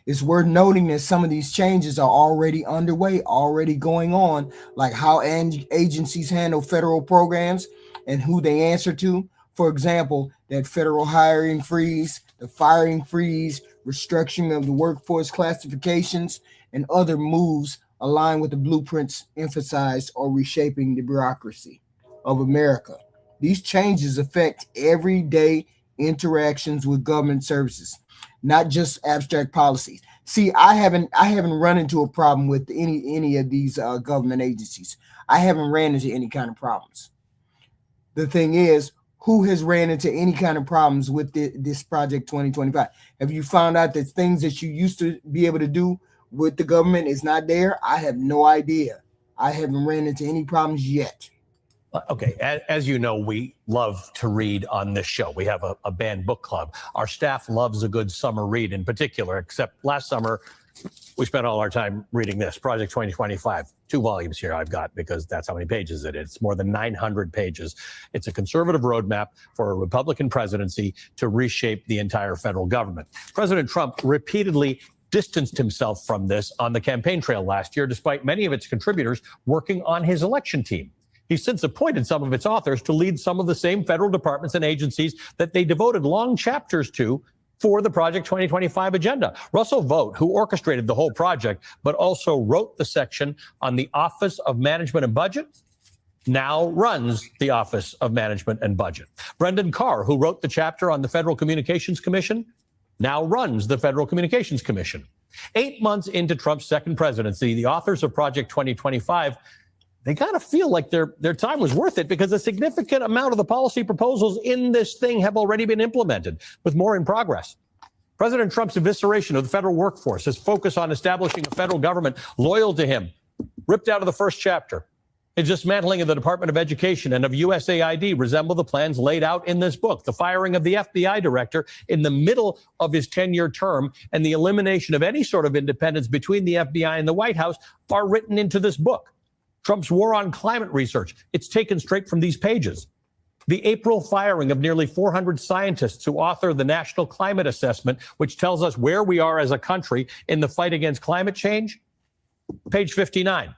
It's worth noting that some of these changes are already underway, already going on, like how agencies handle federal programs and who they answer to. For example, that federal hiring freeze, the firing freeze, restructuring of the workforce classifications, and other moves align with the blueprints emphasized or reshaping the bureaucracy of America. These changes affect everyday interactions with government services, not just abstract policies. See, I haven't run into a problem with any of these government agencies. I haven't ran into any kind of problems. The thing is, who has ran into any kind of problems with this Project 2025? Have you found out that things that you used to be able to do with the government is not there? I have no idea. I haven't ran into any problems yet. Okay, as you know, we love to read on this show. We have a banned book club. Our staff loves a good summer read in particular, except last summer, we spent all our time reading this, Project 2025. 2 volumes here I've got because that's how many pages it is. It's more than 900 pages. It's a conservative roadmap for a Republican presidency to reshape the entire federal government. President Trump repeatedly distanced himself from this on the campaign trail last year, despite many of its contributors working on his election team. He's since appointed some of its authors to lead some of the same federal departments and agencies that they devoted long chapters to for the Project 2025 agenda. Russell Vought, who orchestrated the whole project, but also wrote the section on the Office of Management and Budget, now runs the Office of Management and Budget. Brendan Carr, who wrote the chapter on the Federal Communications Commission, now runs the Federal Communications Commission. 8 months into Trump's second presidency, the authors of Project 2025, they kind of feel like their time was worth it because a significant amount of the policy proposals in this thing have already been implemented, with more in progress. President Trump's evisceration of the federal workforce, his focus on establishing a federal government loyal to him, ripped out of the first chapter. His dismantling of the Department of Education and of USAID resemble the plans laid out in this book. The firing of the FBI director in the middle of his 10-year term and the elimination of any sort of independence between the FBI and the White House are written into this book. Trump's war on climate research, it's taken straight from these pages. The April firing of nearly 400 scientists who author the National Climate Assessment, which tells us where we are as a country in the fight against climate change. Page 59.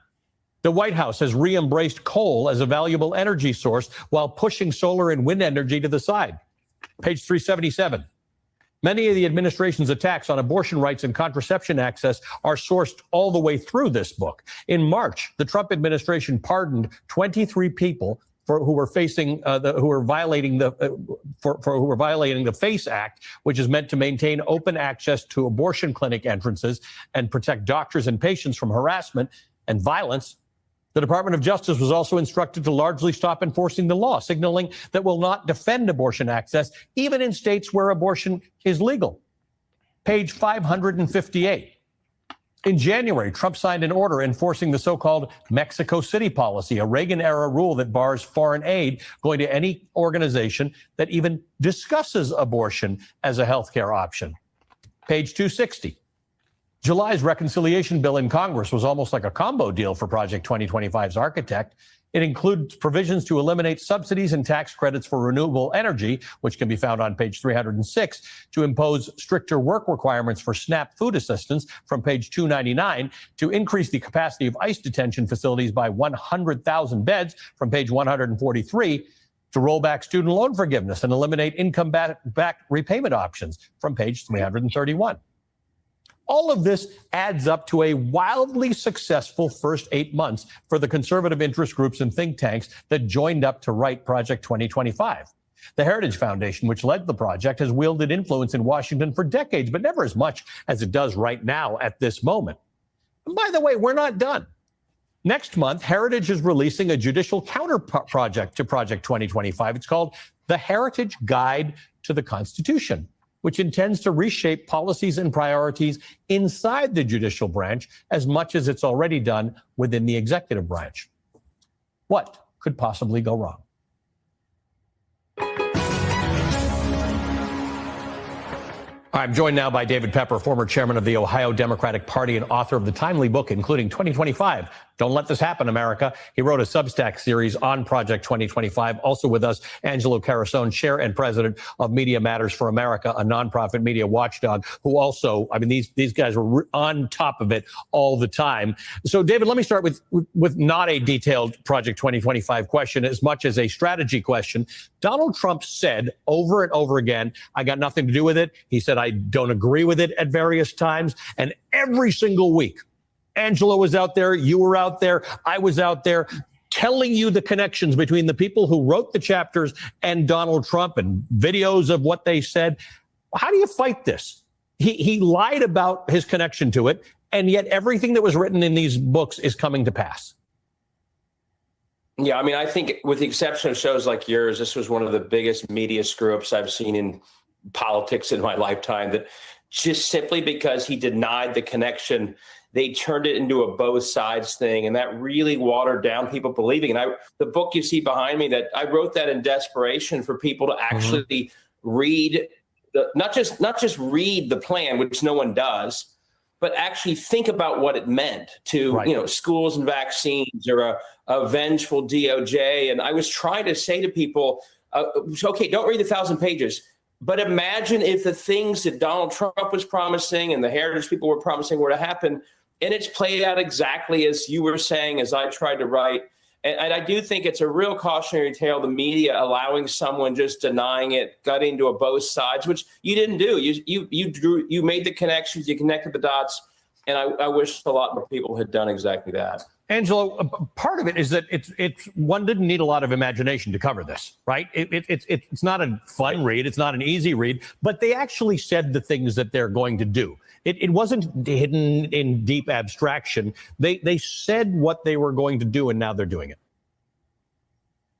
The White House has re-embraced coal as a valuable energy source while pushing solar and wind energy to the side. Page 377. Many of the administration's attacks on abortion rights and contraception access are sourced all the way through this book. In March, the Trump administration pardoned 23 people who were violating the FACE Act, which is meant to maintain open access to abortion clinic entrances and protect doctors and patients from harassment and violence. The Department of Justice was also instructed to largely stop enforcing the law, signaling that will not defend abortion access, even in states where abortion is legal. Page 558. In January, Trump signed an order enforcing the so-called Mexico City policy, a Reagan-era rule that bars foreign aid going to any organization that even discusses abortion as a healthcare option. Page 260. July's reconciliation bill in Congress was almost like a combo deal for Project 2025's architect. It includes provisions to eliminate subsidies and tax credits for renewable energy, which can be found on page 306, to impose stricter work requirements for SNAP food assistance from page 299, to increase the capacity of ICE detention facilities by 100,000 beds from page 143, to roll back student loan forgiveness and eliminate income-backed repayment options from page 331. All of this adds up to a wildly successful first 8 months for the conservative interest groups and think tanks that joined up to write Project 2025. The Heritage Foundation, which led the project, has wielded influence in Washington for decades, but never as much as it does right now at this moment. And by the way, we're not done. Next month, Heritage is releasing a judicial counter project to Project 2025. It's called The Heritage Guide to the Constitution, which intends to reshape policies and priorities inside the judicial branch as much as it's already done within the executive branch. What could possibly go wrong? I'm joined now by David Pepper, former chairman of the Ohio Democratic Party and author of the timely book, including 2025, Don't let this happen, America. He wrote a Substack series on Project 2025. Also with us, Angelo Carasone, chair and president of Media Matters for America, a nonprofit media watchdog, who also, I mean, these guys were on top of it all the time. So, David, let me start with not a detailed Project 2025 question as much as a strategy question. Donald Trump said over and over again, I got nothing to do with it. He said, I don't agree with it at various times. And every single week, Angelo was out there, you were out there, I was out there telling you the connections between the people who wrote the chapters and Donald Trump and videos of what they said. How do you fight this? He lied about his connection to it, and yet everything that was written in these books is coming to pass. Yeah, I mean, I think with the exception of shows like yours, this was one of the biggest media screw-ups I've seen in politics in my lifetime, that just simply because he denied the connection, they turned it into a both sides thing, and that really watered down people believing. And the book you see behind me, that I wrote that in desperation for people to actually read, not just read the plan, which no one does, but actually think about what it meant to schools and vaccines, or a vengeful DOJ. And I was trying to say to people, okay, don't read 1,000 pages. But imagine if the things that Donald Trump was promising and the heritage people were promising were to happen, and it's played out exactly as you were saying, as I tried to write. And I do think it's a real cautionary tale, the media allowing someone just denying it, got into a both sides, which you didn't do. You made the connections, you connected the dots, and I wish a lot more people had done exactly that. Angelo, part of it is that it's one didn't need a lot of imagination to cover this, right? It's not a fun read, it's not an easy read, but they actually said the things that they're going to do. It wasn't hidden in deep abstraction. They said what they were going to do, and now they're doing it.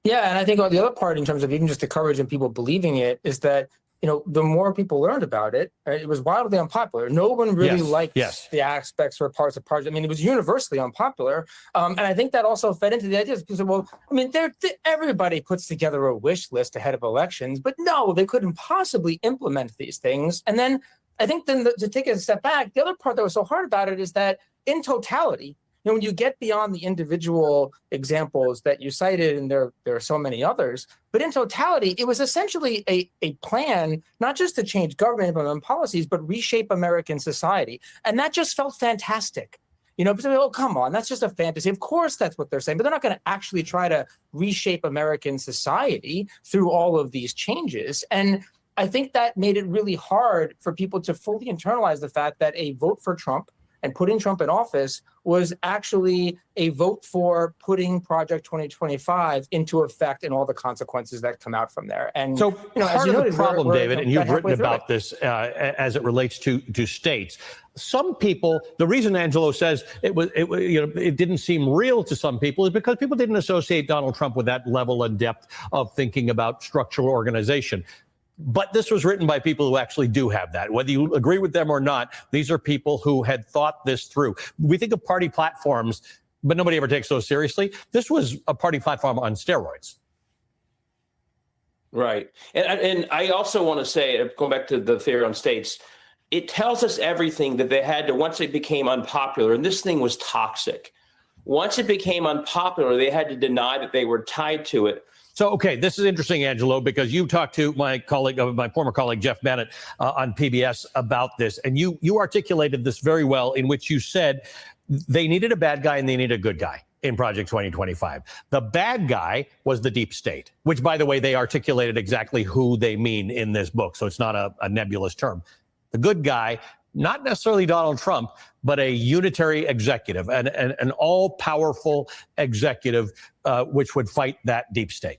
Yeah, and I think on the other part, in terms of even just the courage and people believing it, is that the more people learned about it, it was wildly unpopular. No one really liked the aspects or parts of Project. I mean, it was universally unpopular. And I think that also fed into the ideas. Because, well, I mean, everybody puts together a wish list ahead of elections, but no, they couldn't possibly implement these things. And then I think to take a step back, the other part that was so hard about it is that in totality, when you get beyond the individual examples that you cited, and there are so many others, but in totality, it was essentially a plan, not just to change government and policies, but reshape American society. And that just felt fantastic. Because, oh, come on, that's just a fantasy. Of course, that's what they're saying, but they're not going to actually try to reshape American society through all of these changes. And I think that made it really hard for people to fully internalize the fact that a vote for Trump and putting Trump in office was actually a vote for putting Project 2025 into effect and all the consequences that come out from there. And so part of the problem, David, and you've written about this as it relates to states. Some people, the reason Angelo says it didn't seem real to some people is because people didn't associate Donald Trump with that level and depth of thinking about structural organization. But this was written by people who actually do have that. Whether you agree with them or not, these are people who had thought this through. We think of party platforms, but nobody ever takes those seriously. This was a party platform on steroids. Right. And I also want to say, going back to the theory on states, it tells us everything that they had to, once it became unpopular, and this thing was toxic. Once it became unpopular, they had to deny that they were tied to it. So, okay, this is interesting, Angelo, because you talked to my former colleague, Jeff Bennett, on PBS about this, and you articulated this very well, in which you said they needed a bad guy and they needed a good guy in Project 2025. The bad guy was the deep state, which, by the way, they articulated exactly who they mean in this book, so it's not a nebulous term. The good guy, not necessarily Donald Trump, but a unitary executive, an all-powerful executive, which would fight that deep state.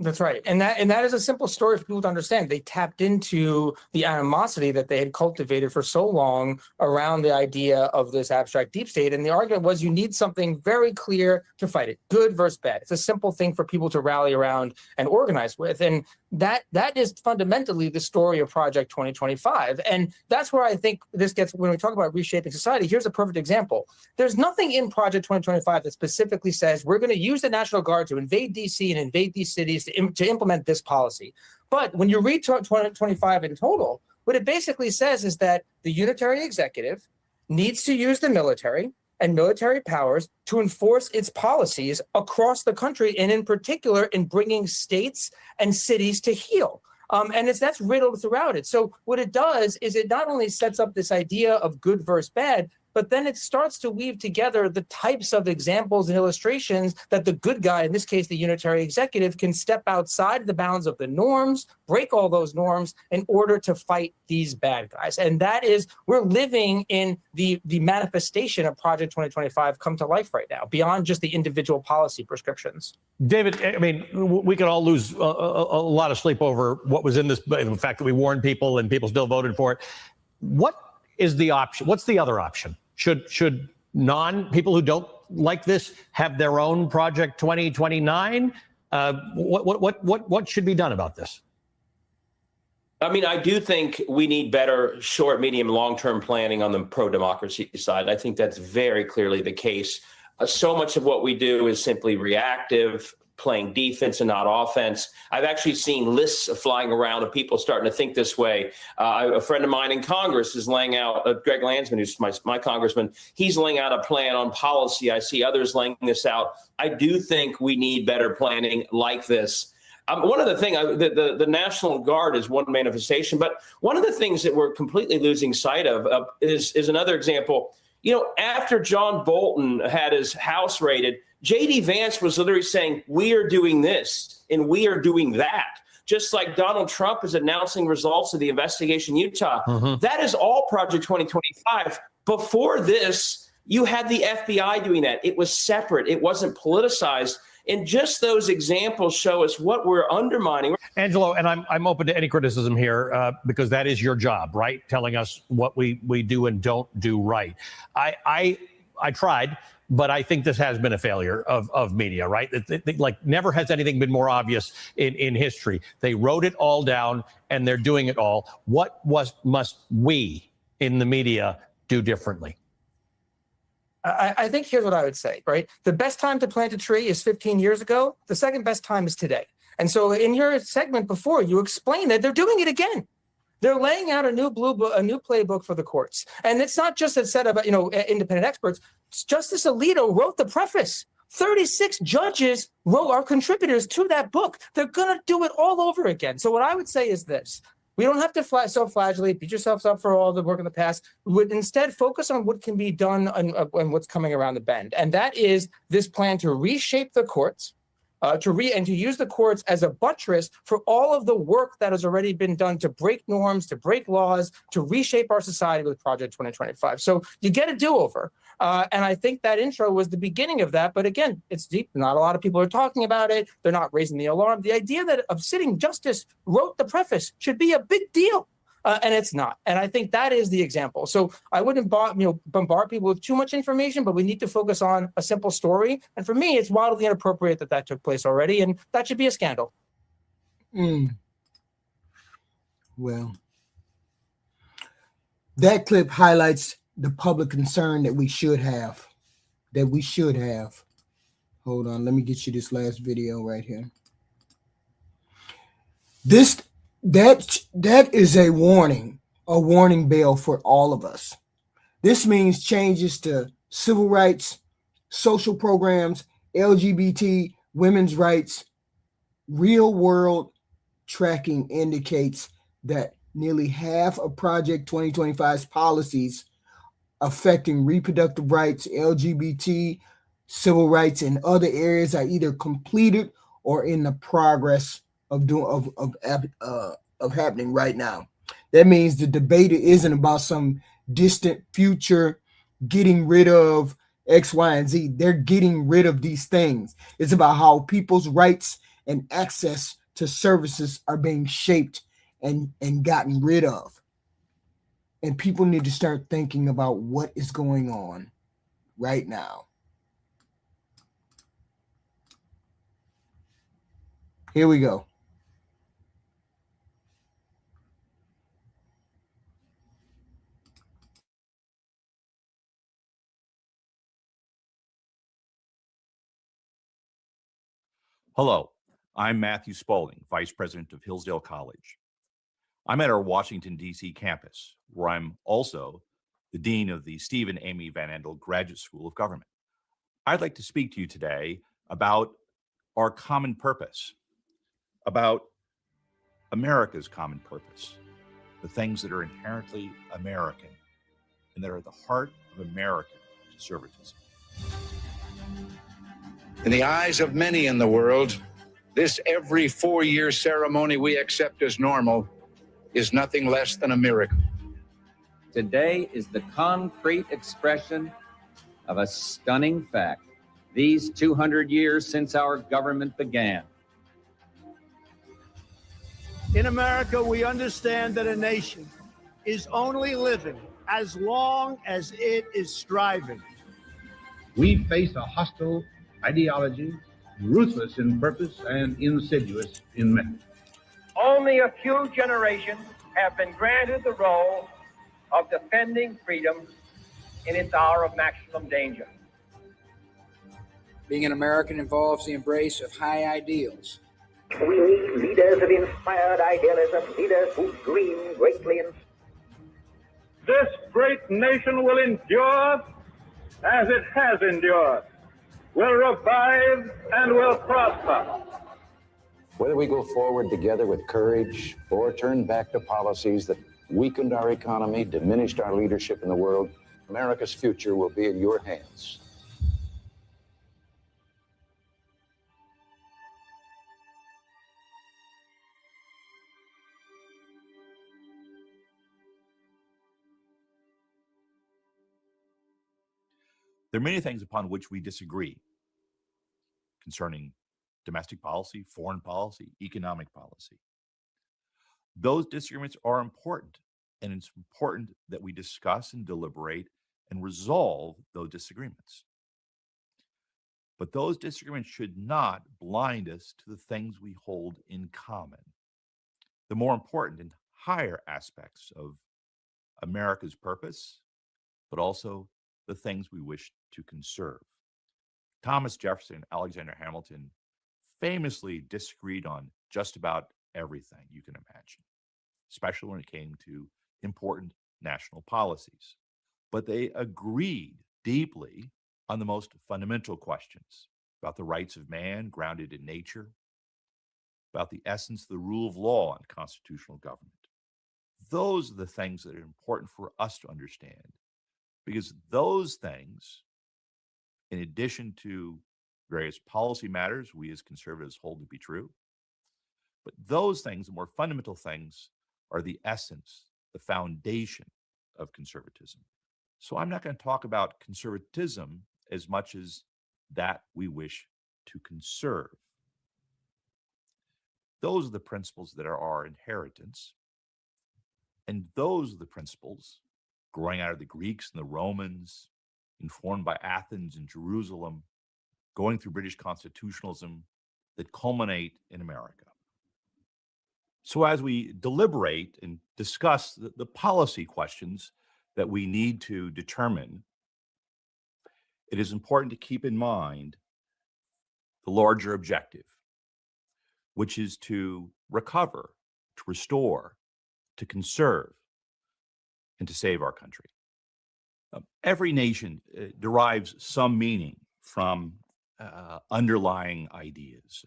That's right. And that is a simple story for people to understand. They tapped into the animosity that they had cultivated for so long around the idea of this abstract deep state. And the argument was you need something very clear to fight it, good versus bad. It's a simple thing for people to rally around and organize with. And that is fundamentally the story of Project 2025. And that's where I think this gets, when we talk about reshaping society, here's a perfect example. There's nothing in Project 2025 that specifically says we're going to use the National Guard to invade DC and invade these cities to implement this policy. But when you read 2025 in total, what it basically says is that the unitary executive needs to use the military and military powers to enforce its policies across the country, and in particular in bringing states and cities to heel. And that's riddled throughout it. So what it does is it not only sets up this idea of good versus bad, but then it starts to weave together the types of examples and illustrations that the good guy, in this case, the unitary executive, can step outside the bounds of the norms, break all those norms in order to fight these bad guys. And that is, we're living in the manifestation of Project 2025 come to life right now, beyond just the individual policy prescriptions. David, I mean, we could all lose a lot of sleep over what was in this, the fact that we warned people and people still voted for it. What is the option? What's the other option? Should people who don't like this have their own Project 2029? What should be done about this? I mean, I do think we need better short, medium, long-term planning on the pro-democracy side. I think that's very clearly the case. So much of what we do is simply reactive, playing defense and not offense. I've actually seen lists flying around of people starting to think this way. A friend of mine in Congress is laying out, Greg Landsman, who's my congressman, he's laying out a plan on policy. I see others laying this out. I do think we need better planning like this. One of the things, the National Guard is one manifestation, but one of the things that we're completely losing sight of is another example. You know, after John Bolton had his house raided, J.D. Vance was literally saying, we are doing this and we are doing that. Just like Donald Trump is announcing results of the investigation in Utah. That is all Project 2025. Before this, you had the FBI doing that. It was separate. It wasn't politicized. And just those examples show us what we're undermining. Angelo, and I'm open to any criticism here because that is your job, right? Telling us what we do and don't do right. I tried, but I think this has been a failure of media, right? Like never has anything been more obvious in history. They wrote it all down and they're doing it all. What must we in the media do differently? I think here's what I would say, right? The best time to plant a tree is 15 years ago. The second best time is today. And so in your segment before, you explained that they're doing it again. They're laying out a new playbook for the courts. And it's not just a set of, independent experts. Justice Alito wrote the preface. 36 judges are contributors to that book. They're going to do it all over again. So what I would say is this. We don't have to self-flagellate, beat yourselves up for all the work in the past. We would instead focus on what can be done and what's coming around the bend. And that is this plan to reshape the courts, to use the courts as a buttress for all of the work that has already been done to break norms, to break laws, to reshape our society with Project 2025. So you get a do-over. And I think that intro was the beginning of that. But again, it's deep. Not a lot of people are talking about it. They're not raising the alarm. The idea that a sitting justice wrote the preface should be a big deal. And it's not. And I think that is the example. So I wouldn't bombard people with too much information, but we need to focus on a simple story. And for me, it's wildly inappropriate that took place already. And that should be a scandal. Well, that clip highlights the public concern that we should have. Hold on, let me get you this last video right here. That is a warning bell for all of us. This means changes to civil rights, social programs, LGBT, women's rights. Real world tracking indicates that nearly half of Project 2025's policies affecting reproductive rights, LGBT, civil rights, and other areas are either completed or in the progress of happening right now. That means the debate isn't about some distant future getting rid of X, Y, and Z. They're getting rid of these things. It's about how people's rights and access to services are being shaped and gotten rid of. And people need to start thinking about what is going on right now. Here we go. Hello, I'm Matthew Spaulding, Vice President of Hillsdale College. I'm at our Washington, D.C. campus, where I'm also the Dean of the Stephen Amy Van Andel Graduate School of Government. I'd like to speak to you today about our common purpose, about America's common purpose, the things that are inherently American and that are at the heart of American conservatism. In the eyes of many in the world, this every 4-year ceremony we accept as normal is nothing less than a miracle. Today is the concrete expression of a stunning fact. These 200 years since our government began. In America, we understand that a nation is only living as long as it is striving. We face a hostile ideology, ruthless in purpose and insidious in method. Only a few generations have been granted the role of defending freedom in its hour of maximum danger. Being an American involves the embrace of high ideals. We need leaders of inspired idealism, leaders who dream greatly. This great nation will endure as it has endured, will revive and will prosper. Whether we go forward together with courage or turn back to policies that weakened our economy, diminished our leadership in the world, America's future will be in your hands. There are many things upon which we disagree concerning domestic policy, foreign policy, economic policy. Those disagreements are important, and it's important that we discuss and deliberate and resolve those disagreements. But those disagreements should not blind us to the things we hold in common, the more important and higher aspects of America's purpose, but also the things we wish to conserve. Thomas Jefferson and Alexander Hamilton famously disagreed on just about everything you can imagine, especially when it came to important national policies. But they agreed deeply on the most fundamental questions about the rights of man grounded in nature, about the essence of the rule of law and constitutional government. Those are the things that are important for us to understand, because those things, in addition to various policy matters we as conservatives hold to be true, but those things, the more fundamental things, are the essence, the foundation of conservatism. So I'm not going to talk about conservatism as much as that we wish to conserve. Those are the principles that are our inheritance. And those are the principles growing out of the Greeks and the Romans, informed by Athens and Jerusalem, going through British constitutionalism, that culminate in America. So as we deliberate and discuss the policy questions that we need to determine, it is important to keep in mind the larger objective, which is to recover, to restore, to conserve, and to save our country. Every nation derives some meaning from underlying ideas,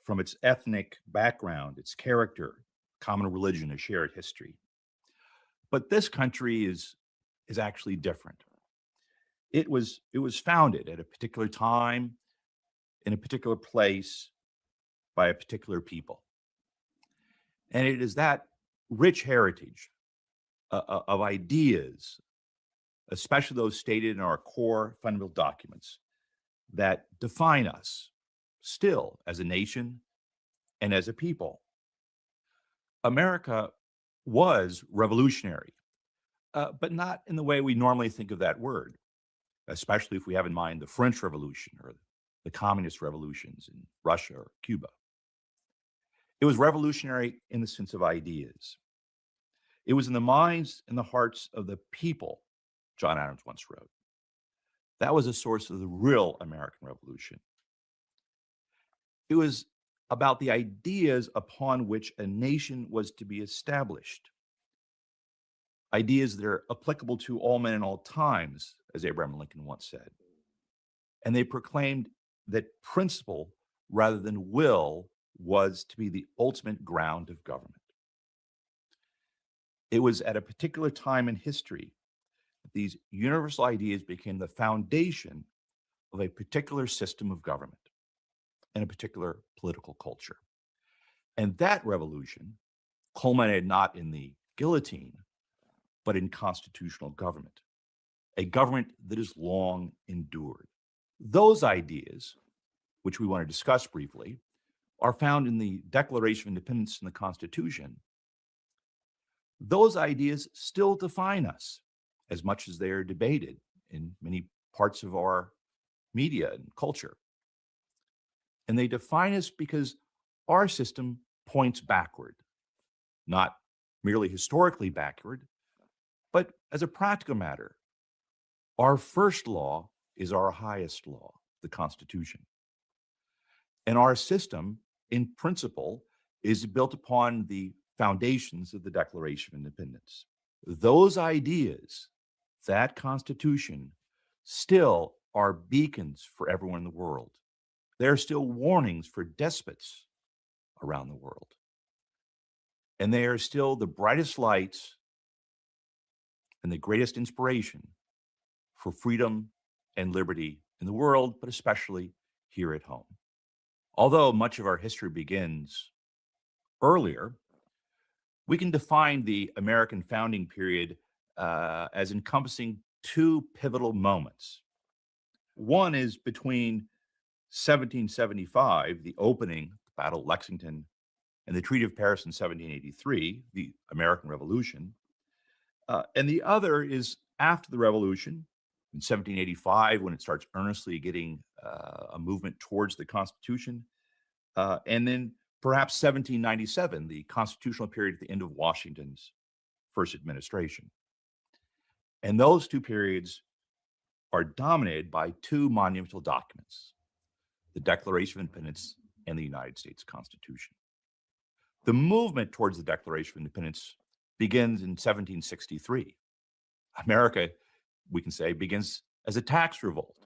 from its ethnic background, its character, common religion, a shared history. But this country is actually different. It was founded at a particular time, in a particular place, by a particular people. And it is that rich heritage of ideas, especially those stated in our core fundamental documents, that define us still as a nation and as a people. America was revolutionary, but not in the way we normally think of that word, especially if we have in mind the French Revolution or the communist revolutions in Russia or Cuba. It was revolutionary in the sense of ideas. It was in the minds and the hearts of the people, John Adams once wrote. That was a source of the real American Revolution. It was about the ideas upon which a nation was to be established. ideas that are applicable to all men in all times, as Abraham Lincoln once said. And they proclaimed that principle rather than will was to be the ultimate ground of government. It was at a particular time in history that these universal ideas became the foundation of a particular system of government and a particular political culture. And that revolution culminated not in the guillotine, but in constitutional government, a government that is long endured. Those ideas, which we want to discuss briefly, are found in the Declaration of Independence and the Constitution. Those ideas still define us as much as they are debated in many parts of our media and culture. And they define us because our system points backward, not merely historically backward, but as a practical matter. Our first law is our highest law, the Constitution. And our system, in principle, is built upon the foundations of the Declaration of Independence. Those ideas, that Constitution, still are beacons for everyone in the world. They're still warnings for despots around the world. And they are still the brightest lights and the greatest inspiration for freedom and liberty in the world, but especially here at home. Although much of our history begins earlier, we can define the American founding period as encompassing two pivotal moments. One is between 1775, the opening, the Battle of Lexington, and the Treaty of Paris in 1783, the American Revolution. And the other is after the Revolution, in 1785, when it starts earnestly getting a movement towards the Constitution. And then perhaps 1797, the constitutional period at the end of Washington's first administration. And those two periods are dominated by two monumental documents, the Declaration of Independence and the United States Constitution. The movement towards the Declaration of Independence begins in 1763. America, we can say, begins as a tax revolt.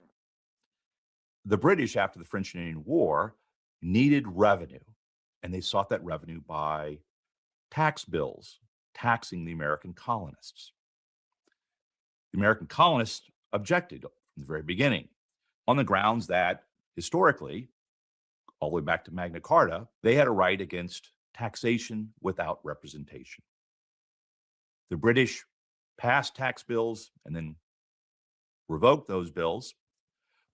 The British, after the French and Indian War, needed revenue, and they sought that revenue by tax bills, taxing the American colonists. The American colonists objected from the very beginning on the grounds that historically, all the way back to Magna Carta, they had a right against taxation without representation. The British passed tax bills and then revoked those bills,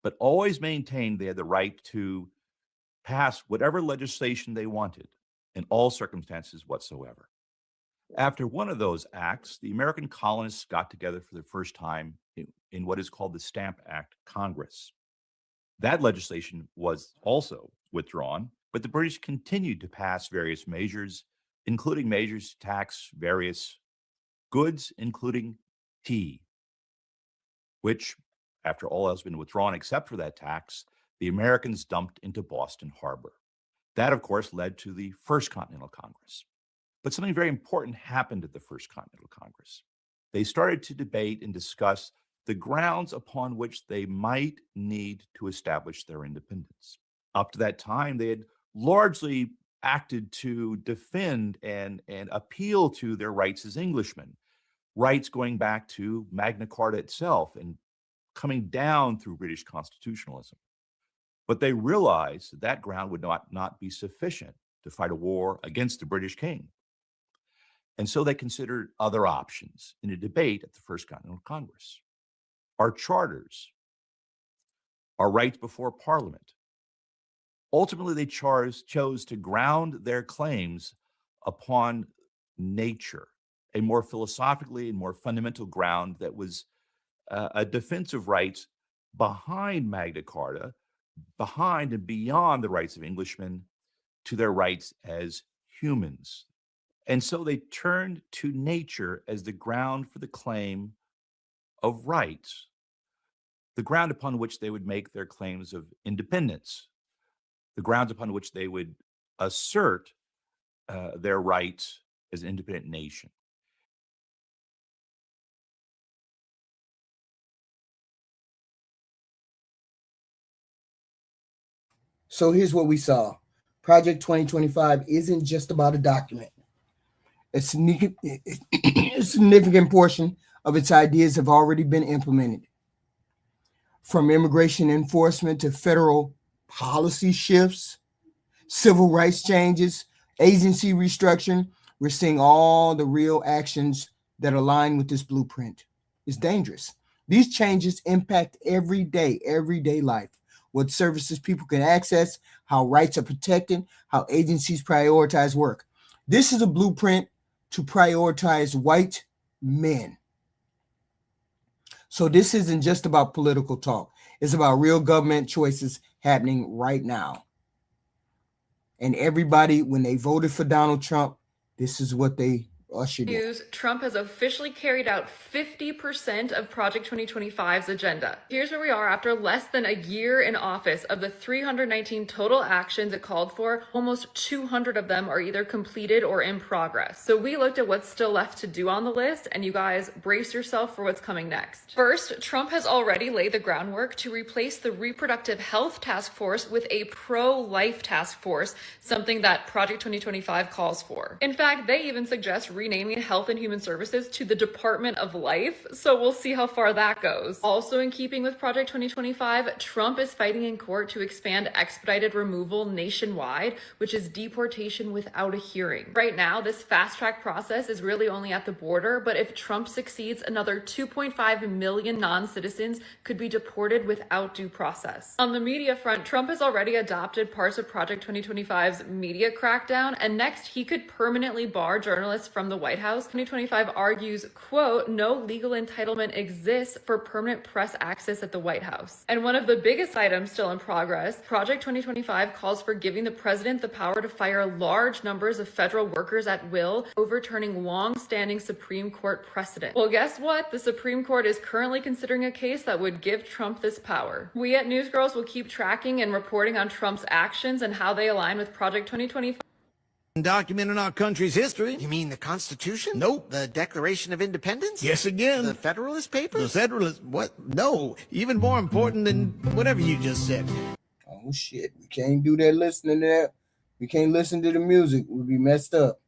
but always maintained they had the right to pass whatever legislation they wanted in all circumstances whatsoever. After one of those acts, the American colonists got together for the first time in what is called the Stamp Act Congress. That legislation was also withdrawn, but the British continued to pass various measures, including measures to tax various goods, including tea, which, after all else had been withdrawn except for that tax, the Americans dumped into Boston Harbor. That, of course, led to the First Continental Congress. But something very important happened at the First Continental Congress. They started to debate and discuss the grounds upon which they might need to establish their independence. Up to that time, they had largely acted to defend and appeal to their rights as Englishmen, rights going back to Magna Carta itself and coming down through British constitutionalism. But they realized that that ground would not be sufficient to fight a war against the British king. And so they considered other options in a debate at the First Continental Congress. Our charters, our rights before Parliament. Ultimately, they chose to ground their claims upon nature, a more philosophically and more fundamental ground that was a defense of rights behind Magna Carta, behind and beyond the rights of Englishmen to their rights as humans. And so they turned to nature as the ground for the claim of rights, the ground upon which they would make their claims of independence, the grounds upon which they would assert their rights as an independent nation. So here's what we saw. Project 2025 isn't just about a document. A significant portion of its ideas have already been implemented. From immigration enforcement to federal policy shifts, civil rights changes, agency restructuring, we're seeing all the real actions that align with this blueprint. It's dangerous. These changes impact everyday life, what services people can access, how rights are protected, how agencies prioritize work. This is a blueprint to prioritize white men. So this isn't just about political talk. It's about real government choices happening right now. And everybody, when they voted for Donald Trump, this is what they ushered in. Trump has officially carried out 50% of Project 2025's agenda. Here's where we are after less than a year in office. Of the 319 total actions it called for, almost 200 of them are either completed or in progress. So we looked at what's still left to do on the list, and you guys brace yourself for what's coming next. First, Trump has already laid the groundwork to replace the Reproductive Health Task Force with a pro-life task force, something that Project 2025 calls for. In fact, they even suggest renaming Health and Human Services to the Department of Life, so we'll see how far that goes. Also in keeping with Project 2025, Trump is fighting in court to expand expedited removal nationwide, which is deportation without a hearing. Right now, this fast-track process is really only at the border, but if Trump succeeds, another 2.5 million non-citizens could be deported without due process. On the media front, Trump has already adopted parts of Project 2025's media crackdown, and next he could permanently bar journalists from the White House. 2025 argues, quote, no legal entitlement exists for permanent press access at the White House. And one of the biggest items still in progress, Project 2025 calls for giving the president the power to fire large numbers of federal workers at will, overturning long-standing Supreme Court precedent. Well, guess what? The Supreme Court is currently considering a case that would give Trump this power. We at Newsgirls will keep tracking and reporting on Trump's actions and how they align with Project 2025. Documenting our country's history. You mean the Constitution? Nope. The Declaration of Independence? Yes, again. The Federalist Papers? The Federalist, what? No, even more important than whatever you just said. Oh shit, we can't do that listening to that. We can't listen to the music. We'll be messed up.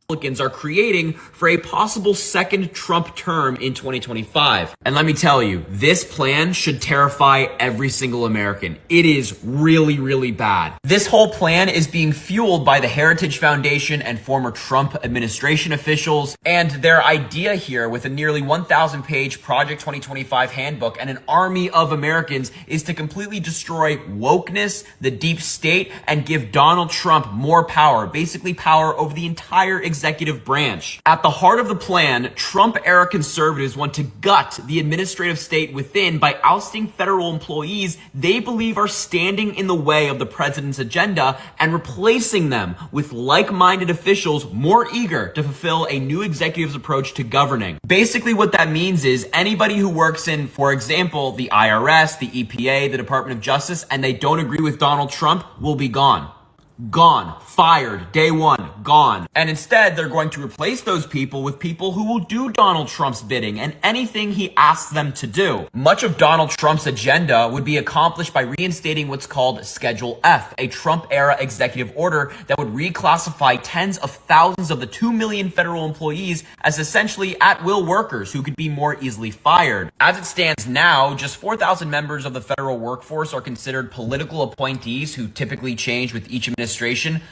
Republicans are creating for a possible second Trump term in 2025. And let me tell you, this plan should terrify every single American. It is really, really bad. This whole plan is being fueled by the Heritage Foundation and former Trump administration officials. And their idea here, with a nearly 1,000-page Project 2025 handbook and an army of Americans, is to completely destroy wokeness, the deep state, and give Donald Trump more power, basically power over the entire executive branch. At the heart of the plan, Trump-era conservatives want to gut the administrative state within by ousting federal employees they believe are standing in the way of the president's agenda and replacing them with like-minded officials more eager to fulfill a new executive's approach to governing. Basically what that means is anybody who works in, for example, the IRS, the EPA, the Department of Justice, and they don't agree with Donald Trump will be gone. Gone. Fired. Day one. Gone. And instead, they're going to replace those people with people who will do Donald Trump's bidding and anything he asks them to do. Much of Donald Trump's agenda would be accomplished by reinstating what's called Schedule F, a Trump-era executive order that would reclassify tens of thousands of the 2 million federal employees as essentially at-will workers who could be more easily fired. As it stands now, just 4,000 members of the federal workforce are considered political appointees who typically change with each administration,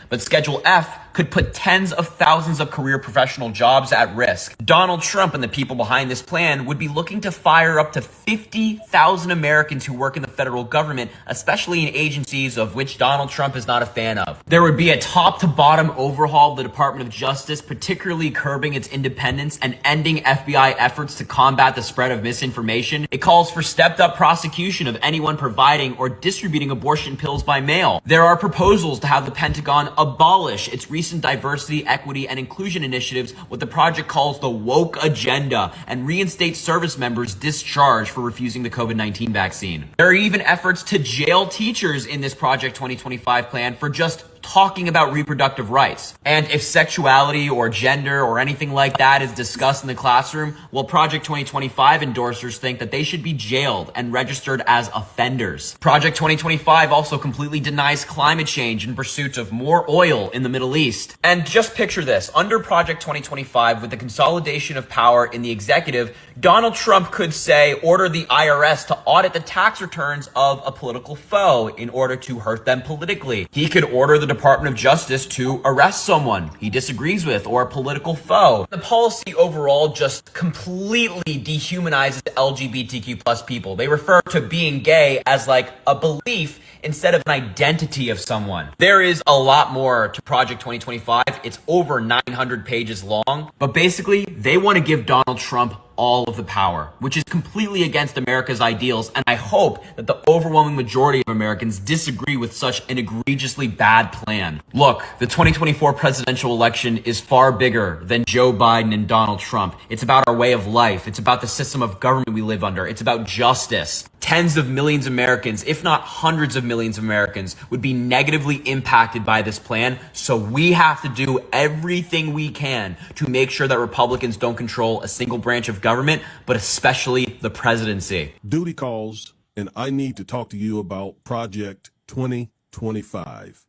but Schedule F could put tens of thousands of career professional jobs at risk. Donald Trump and the people behind this plan would be looking to fire up to 50,000 Americans who work in the federal government, especially in agencies of which Donald Trump is not a fan of. There would be a top-to-bottom overhaul of the Department of Justice, particularly curbing its independence and ending FBI efforts to combat the spread of misinformation. It calls for stepped-up prosecution of anyone providing or distributing abortion pills by mail. There are proposals to have the Pentagon abolish its recent diversity, equity, and inclusion initiatives, what the project calls the woke agenda, and reinstate service members discharged for refusing the COVID-19 vaccine. There are even efforts to jail teachers in this Project 2025 plan for just talking about reproductive rights. And if sexuality or gender or anything like that is discussed in the classroom, well, Project 2025 endorsers think that they should be jailed and registered as offenders. Project 2025 also completely denies climate change in pursuit of more oil in the Middle East. And just picture this, under Project 2025, with the consolidation of power in the executive, Donald Trump could say, order the IRS to audit the tax returns of a political foe in order to hurt them politically. He could order the Department of Justice to arrest someone he disagrees with or a political foe. The policy overall just completely dehumanizes LGBTQ plus people. They refer to being gay as like a belief instead of an identity of someone. There is a lot more to Project 2025. It's over 900 pages long, but basically they want to give Donald Trump all of the power, which is completely against America's ideals, and I hope that the overwhelming majority of Americans disagree with such an egregiously bad plan. Look, the 2024 presidential election is far bigger than Joe Biden and Donald Trump. It's about our way of life. It's about the system of government we live under. It's about justice. Tens of millions of Americans, if not hundreds of millions of Americans, would be negatively impacted by this plan, so we have to do everything we can to make sure that Republicans don't control a single branch of government, but especially the presidency. Duty calls, and I need to talk to you about Project 2025.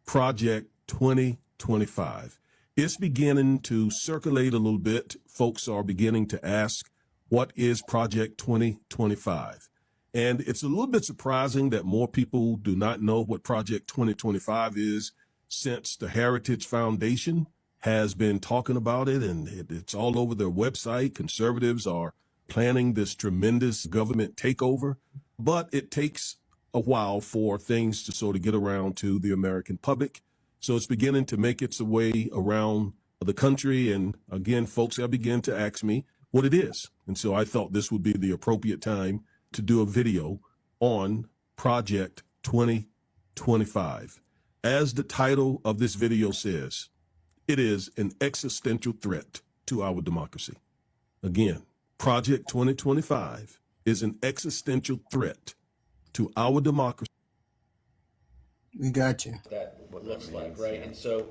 Project 2025. It's beginning to circulate a little bit. Folks are beginning to ask, what is Project 2025? And it's a little bit surprising that more people do not know what Project 2025 is, since the Heritage Foundation has been talking about it, and it's all over their website. Conservatives are planning this tremendous government takeover, but it takes a while for things to sort of get around to the American public. So it's beginning to make its way around the country. And again, folks have begun to ask me what it is. And so I thought this would be the appropriate time to do a video on Project 2025. As the title of this video says, it is an existential threat to our democracy. Again, Project 2025 is an existential threat to our democracy. We got you. That what looks like, right? And so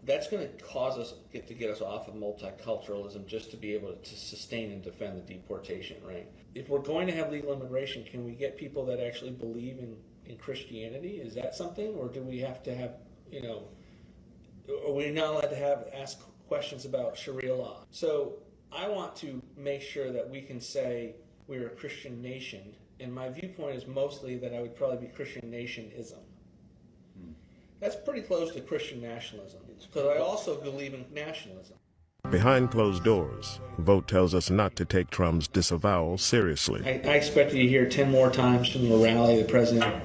that's going to cause us to get us off of multiculturalism, just to be able to sustain and defend the deportation, right? If we're going to have legal immigration, can we get people that actually believe in Christianity? Is that something, or do we have to have, are we not allowed to ask questions about Sharia law? So I want to make sure that we can say we're a Christian nation, and my viewpoint is mostly that I would probably be Christian nationism. That's pretty close to Christian nationalism, because I also believe in nationalism. Behind closed doors, Vote tells us not to take Trump's disavowal seriously. I expected to hear 10 more times from the rally, the president,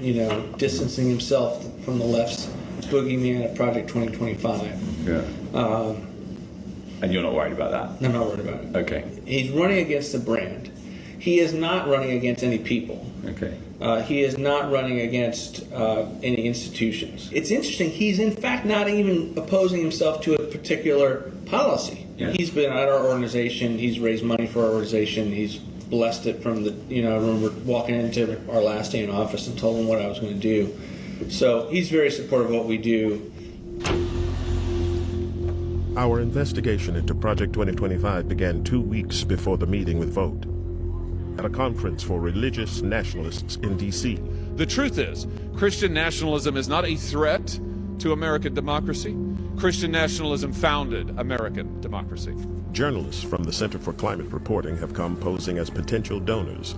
distancing himself from the left's boogeyman at Project 2025. Yeah. And you're not worried about that? I'm not worried about it. Okay. He's running against the brand. He is not running against any people. Okay. He is not running against any institutions. It's interesting, he's in fact not even opposing himself to a particular policy. Yeah. He's been at our organization, he's raised money for our organization, he's blessed it from I remember walking into our last day in office and told him what I was going to do. So he's very supportive of what we do. Our investigation into Project 2025 began 2 weeks before the meeting with Vote, at a conference for religious nationalists in D.C. The truth is, Christian nationalism is not a threat to American democracy. Christian nationalism founded American democracy. Journalists from the Center for Climate Reporting have come posing as potential donors,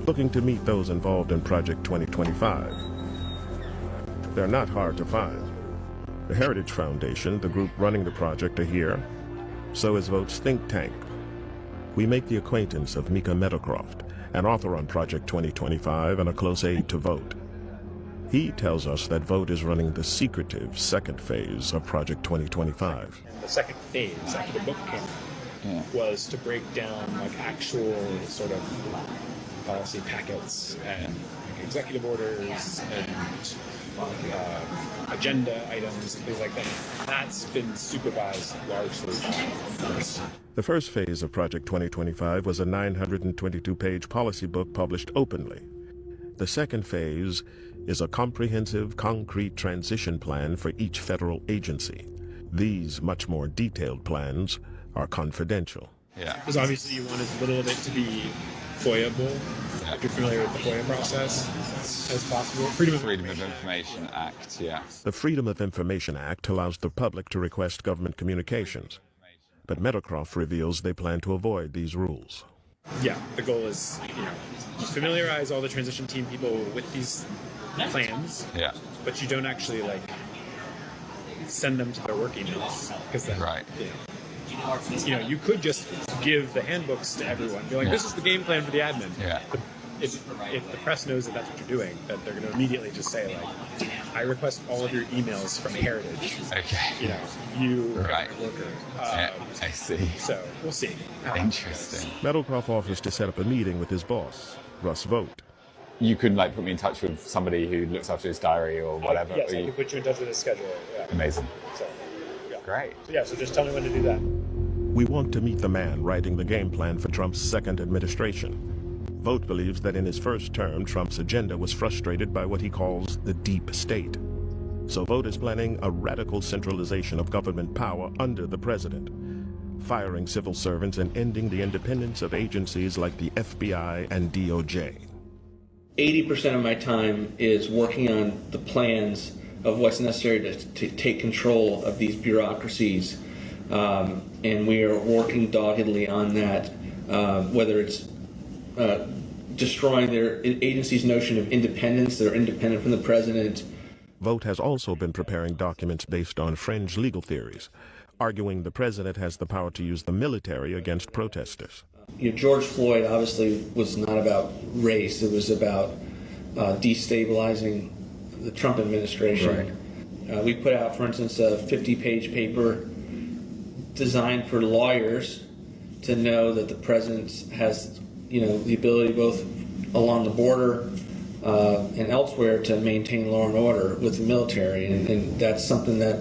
looking to meet those involved in Project 2025. They're not hard to find. The Heritage Foundation, the group running the project, are here. So is Vote's think tank. We make the acquaintance of Mika Meadowcroft, an author on Project 2025 and a close aide to Vote. He tells us that Vote is running the secretive second phase of Project 2025. The second phase, after the book came out, was to break down actual sort of policy packets and executive orders and agenda items, things like that. That's been supervised largely by us. The first phase of Project 2025 was a 922-page policy book published openly. The second phase is a comprehensive, concrete transition plan for each federal agency. These much more detailed plans are confidential. Yeah. Because obviously you want as little of it to be FOIA-able, if you're familiar with the FOIA process, as possible. Freedom of Information Act, yeah. The Freedom of Information Act allows the public to request government communications, but Meadowcroft reveals they plan to avoid these rules. Yeah, the goal is, familiarize all the transition team people with these plans, Yeah. but you don't actually, send them to their work emails. Because then, Right. You could just give the handbooks to everyone. Be like, this is the game plan for the admin. Yeah. But if the press knows that that's what you're doing, that they're going to immediately just say, I request all of your emails from Heritage. Okay. You Right. are a worker. Yeah, I see. So we'll see. Interesting. Meadowcroft offers to set up a meeting with his boss, Russ Vogt. You couldn't put me in touch with somebody who looks after his diary or whatever? Yes, or I can put you in touch with his schedule. Yeah. Amazing. So, yeah. Great. So just tell me when to do that. We want to meet the man writing the game plan for Trump's second administration. Vogt believes that in his first term, Trump's agenda was frustrated by what he calls the deep state. So Vogt is planning a radical centralization of government power under the president, firing civil servants and ending the independence of agencies like the FBI and DOJ. 80% of my time is working on the plans of what's necessary to take control of these bureaucracies. And we are working doggedly on that, whether it's destroying their agency's notion of independence. They're independent from the president. Vogt has also been preparing documents based on fringe legal theories, arguing the president has the power to use the military against protesters. George Floyd obviously was not about race. It was about destabilizing the Trump administration. Right. We put out, for instance, a 50-page paper designed for lawyers to know that the president has, the ability both along the border and elsewhere to maintain law and order with the military, and that's something that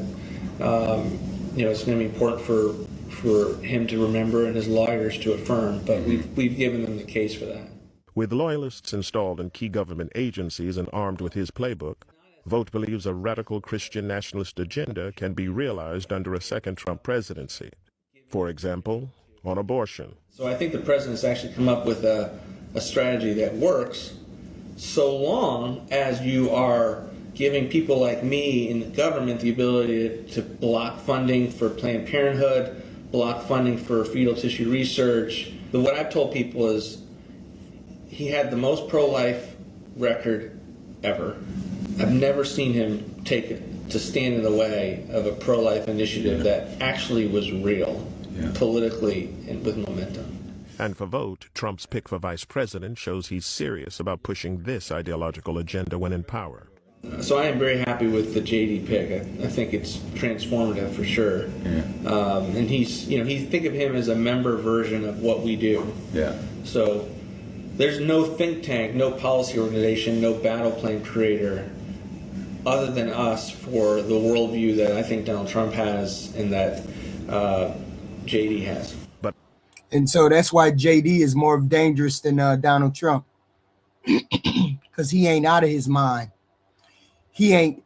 it's going to be important for him to remember and his lawyers to affirm, but we've given them the case for that. With loyalists installed in key government agencies and armed with his playbook, Vogt believes a radical Christian nationalist agenda can be realized under a second Trump presidency. For example, on abortion. So I think the president's actually come up with a strategy that works so long as you are giving people like me in the government the ability to block funding for Planned Parenthood, block funding for fetal tissue research. But what I've told people is he had the most pro-life record ever. I've never seen him take it to stand in the way of a pro-life initiative that actually was real, politically and with momentum. And for Vogt, Trump's pick for vice president shows he's serious about pushing this ideological agenda when in power. So I am very happy with the JD pick. I think it's transformative for sure. And he's, think of him as a member version of what we do. So there's no think tank, no policy organization, no battle plan creator other than us for the worldview that I think Donald Trump has and that JD has. And so that's why JD is more dangerous than Donald Trump, because he ain't out of his mind. He ain't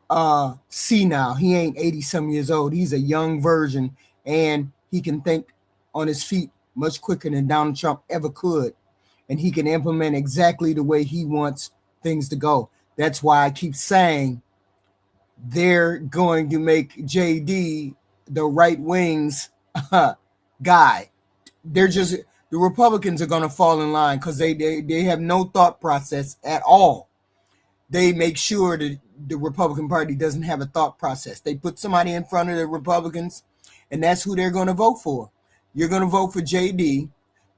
senile. He ain't 80-some years old. He's a young version, and he can think on his feet much quicker than Donald Trump ever could. And he can implement exactly the way he wants things to go. That's why I keep saying they're going to make JD the right wing's guy. They're just, the Republicans are going to fall in line because they have no thought process at all. They make sure that the Republican Party doesn't have a thought process. They put somebody in front of the Republicans, and that's who they're going to vote for. You're going to vote for JD.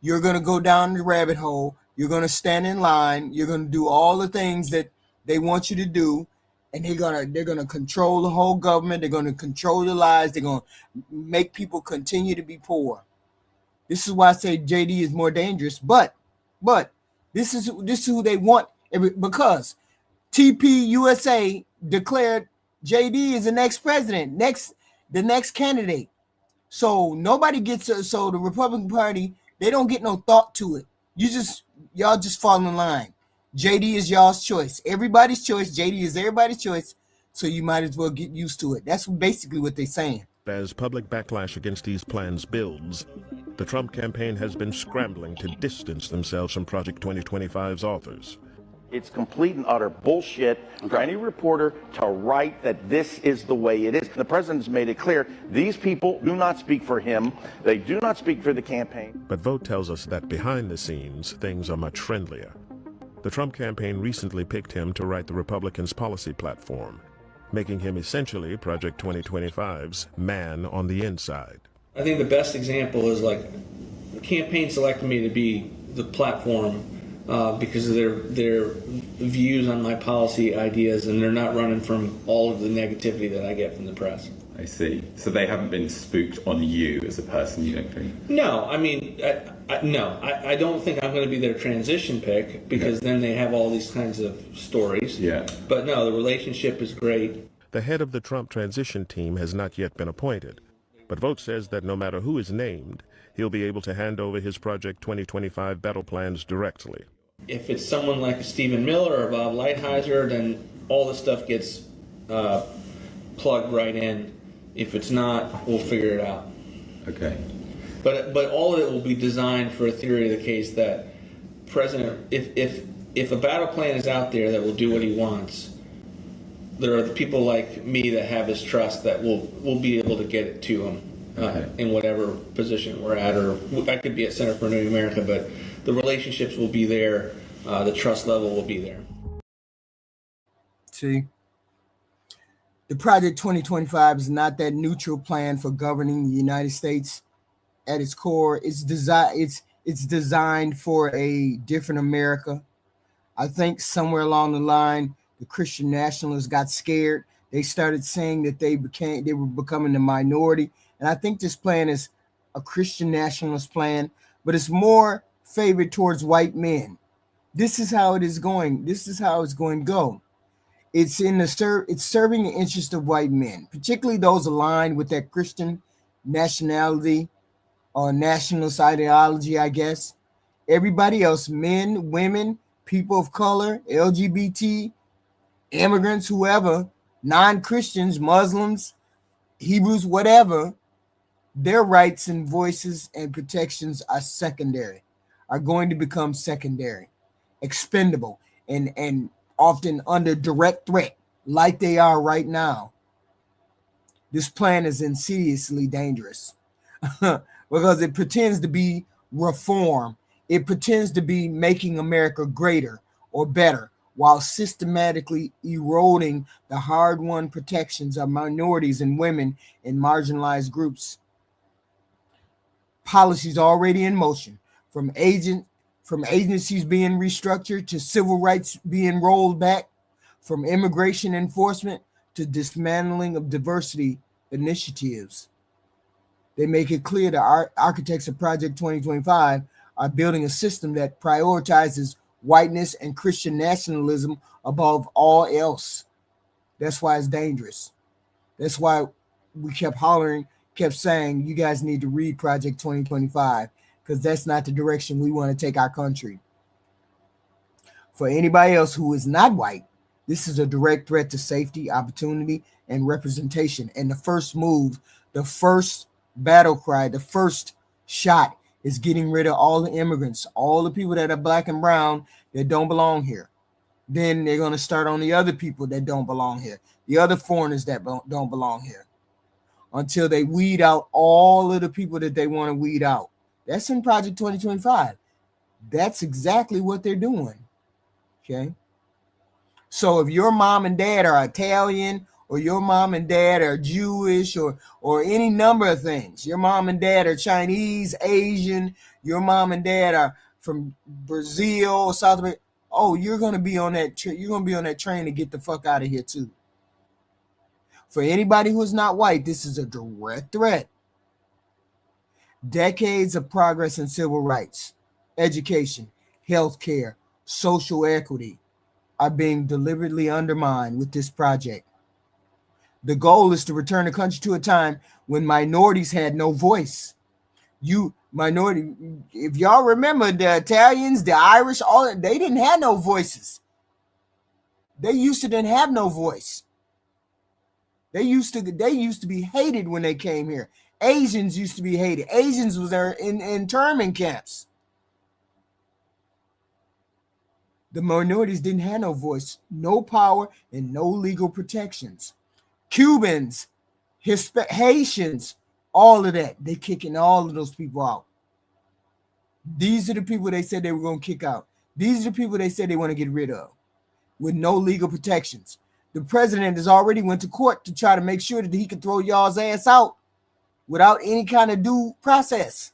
You're going to go down the rabbit hole. You're going to stand in line. You're going to do all the things that they want you to do, and they're going to control the whole government. They're going to control the lives. They're going to make people continue to be poor. This is why I say JD is more dangerous. But this is who they want, because TP USA declared JD is the next president, the next candidate. So nobody gets so the Republican Party, they don't get no thought to it. Y'all just fall in line. JD is y'all's choice. Everybody's choice. JD is everybody's choice. So you might as well get used to it. That's basically what they're saying. As public backlash against these plans builds, the Trump campaign has been scrambling to distance themselves from Project 2025's authors. It's complete and utter bullshit for any reporter to write that this is the way it is. The president's made it clear these people do not speak for him. They do not speak for the campaign. But Vogt tells us that behind the scenes, things are much friendlier. The Trump campaign recently picked him to write the Republicans' policy platform, making him essentially Project 2025's man on the inside. I think the best example is like the campaign selected me to be the platform because of their views on my policy ideas, and they're not running from all of the negativity that I get from the press. I see. So they haven't been spooked on you as a person, you don't think? No, I mean, I don't think I'm going to be their transition pick because then they have all these kinds of stories. Yeah. But no, the relationship is great. The head of the Trump transition team has not yet been appointed, but Vogt says that no matter who is named, he'll be able to hand over his Project 2025 battle plans directly. If it's someone like Stephen Miller or Bob Lighthizer, then all the stuff gets plugged right in. If it's not, we'll figure it out. Okay. But all of it will be designed for a theory of the case that President, if a battle plan is out there that will do what he wants, there are the people like me that have his trust that will be able to get it to him in whatever position we're at, or I could be at Center for New America, but the relationships will be there, the trust level will be there. See, the Project 2025 is not that neutral plan for governing the United States. At its core, it's designed for a different America. I think somewhere along the line, the Christian nationalists got scared. They started saying that they were becoming the minority. And I think this plan is a Christian nationalist plan, but it's more favored towards white men. This is how it is going. This is how it's going to go. It's serving the interest of white men, particularly those aligned with that Christian nationality or nationalist ideology, I guess. Everybody else, men, women, people of color, LGBT, immigrants, whoever, non-Christians, Muslims, Hebrews, whatever, their rights and voices and protections are going to become secondary, expendable, and often under direct threat, like they are right now. This plan is insidiously dangerous because it pretends to be reform. It pretends to be making America greater or better, while systematically eroding the hard-won protections of minorities and women and marginalized groups. Policies already in motion, from agencies being restructured to civil rights being rolled back, from immigration enforcement to dismantling of diversity initiatives. They make it clear the architects of Project 2025 are building a system that prioritizes whiteness and Christian nationalism above all else. That's why it's dangerous. That's why we kept saying, you guys need to read Project 2025, because that's not the direction we want to take our country. For anybody else who is not white, this is a direct threat to safety, opportunity, and representation. And the first move, the first battle cry, the first shot is getting rid of all the immigrants, all the people that are black and brown that don't belong here. Then they're going to start on the other people that don't belong here, the other foreigners that don't belong here, until they weed out all of the people that they want to weed out. That's in Project 2025. That's exactly what they're doing. Okay. So if your mom and dad are Italian, or your mom and dad are Jewish, or any number of things, your mom and dad are Chinese, Asian, your mom and dad are from Brazil, South America, oh, you're going to be on that you're going to be on that train to get the fuck out of here too. For anybody who's not white, this is a direct threat. Decades of progress in civil rights, education, healthcare, social equity are being deliberately undermined with this project. The goal is to return the country to a time when minorities had no voice, You minority, if y'all remember, the Italians, the Irish, all they didn't have no voices. They used to didn't have no voice. They used to be hated when they came here. Asians used to be hated. Asians was there in internment camps. The minorities didn't have no voice, no power, and no legal protections. Cubans, Haitians, all of that. They kicking all of those people out. These are the people they said they were going to kick out. These are the people they said they want to get rid of with no legal protections. The president has already went to court to try to make sure that he could throw y'all's ass out without any kind of due process.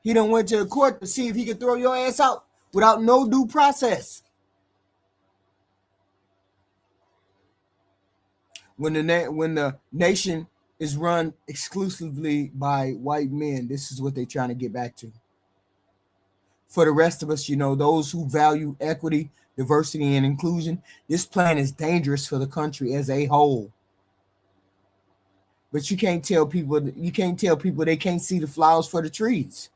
He done went to the court to see if he could throw your ass out without no due process. When the nation is run exclusively by white men, this is what they're trying to get back to. For the rest of us, those who value equity, diversity, and inclusion, this plan is dangerous for the country as a whole. But you can't tell people they can't see the flowers for the trees.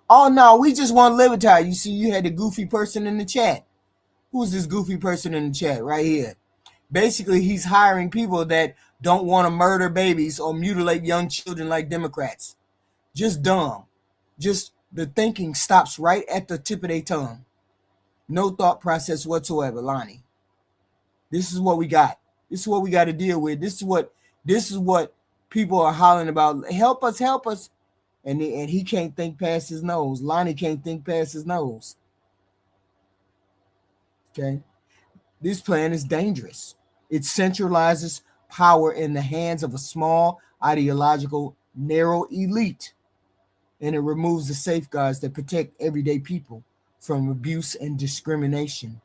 Oh no, we just want liberty. You see, you had the goofy person in the chat. Who's this goofy person in the chat right here? Basically, he's hiring people that don't want to murder babies or mutilate young children like Democrats. Just dumb. Just the thinking stops right at the tip of their tongue. No thought process whatsoever, Lonnie. This is what we got. This is what we got to deal with. This is what people are hollering about. Help us, help us. And he can't think past his nose. Lonnie can't think past his nose. Okay? This plan is dangerous. It centralizes power in the hands of a small, ideological, narrow elite. And it removes the safeguards that protect everyday people from abuse and discrimination.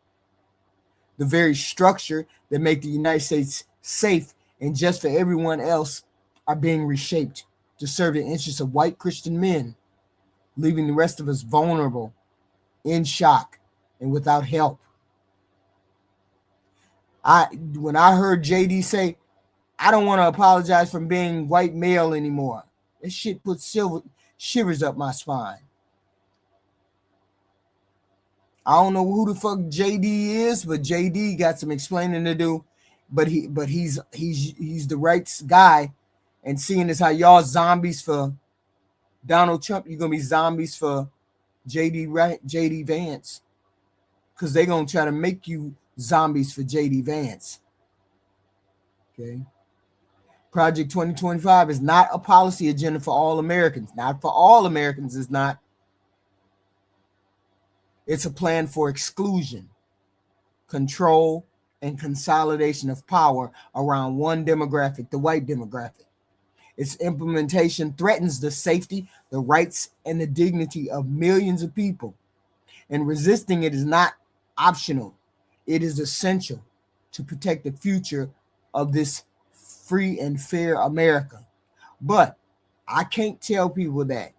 The very structure that make the United States safe and just for everyone else are being reshaped to serve the interests of white Christian men, leaving the rest of us vulnerable, in shock, and without help. When I heard JD say, I don't want to apologize for being white male anymore, that shit put shivers up my spine. I don't know who the fuck JD is, but JD got some explaining to do. But he's the right guy. And seeing as how y'all zombies for Donald Trump, you're gonna be zombies for JD Vance, because they're gonna try to make you zombies for JD Vance. Okay. Project 2025 is not a policy agenda for all Americans. Not for all Americans, it's not. It's a plan for exclusion, control, and consolidation of power around one demographic, the white demographic. Its implementation threatens the safety, the rights, and the dignity of millions of people. And resisting it is not optional. It is essential to protect the future of this free and fair America. But I can't tell people that.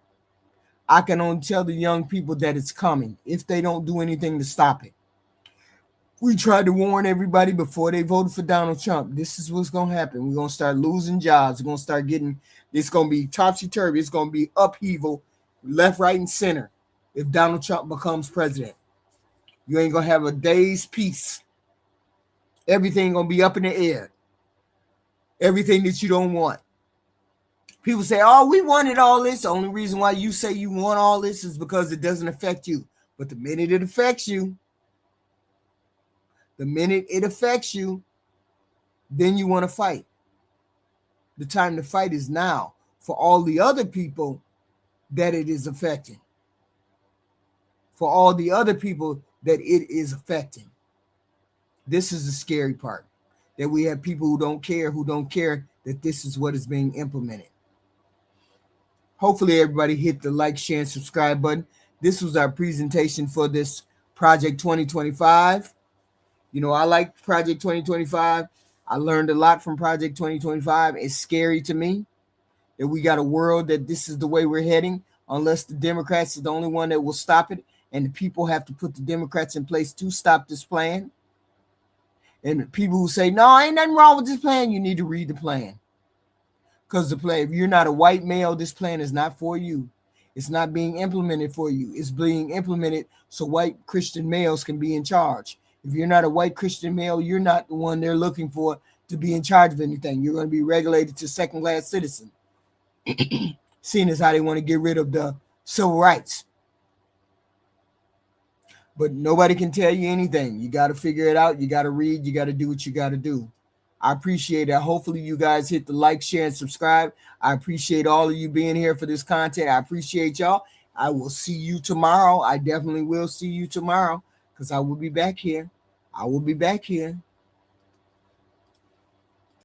I can only tell the young people that it's coming if they don't do anything to stop it. We tried to warn everybody before they voted for Donald Trump. This is what's going to happen. We're going to start losing jobs. We're going to start getting, it's going to be topsy-turvy. It's going to be upheaval, left, right, and center if Donald Trump becomes president. You ain't going to have a day's peace. Everything going to be up in the air. Everything that you don't want. People say, oh, we wanted all this. The only reason why you say you want all this is because it doesn't affect you. But the minute it affects you, then you want to fight. The time to fight is now for all the other people that it is affecting. For all the other people that it is affecting. This is the scary part. That we have people who don't care that this is what is being implemented. Hopefully everybody hit the like, share, and subscribe button. This was our presentation for this Project 2025. You know, I like Project 2025. I learned a lot from Project 2025. It's scary to me that we got a world that this is the way we're heading, unless the Democrats is the only one that will stop it, and the people have to put the Democrats in place to stop this plan. And the people who say, no, ain't nothing wrong with this plan, you need to read the plan. Because the plan, if you're not a white male, this plan is not for you. It's not being implemented for you. It's being implemented so white Christian males can be in charge. If you're not a white Christian male, you're not the one they're looking for to be in charge of anything. You're going to be regulated to second-class citizen. Seeing as how they want to get rid of the civil rights. But nobody can tell you anything. You got to figure it out. You got to read. You got to do what you got to do. I appreciate it. Hopefully you guys hit the like, share, and subscribe. I appreciate all of you being here for this content. I appreciate y'all. I will see you tomorrow. I definitely will see you tomorrow because I will be back here. I will be back here.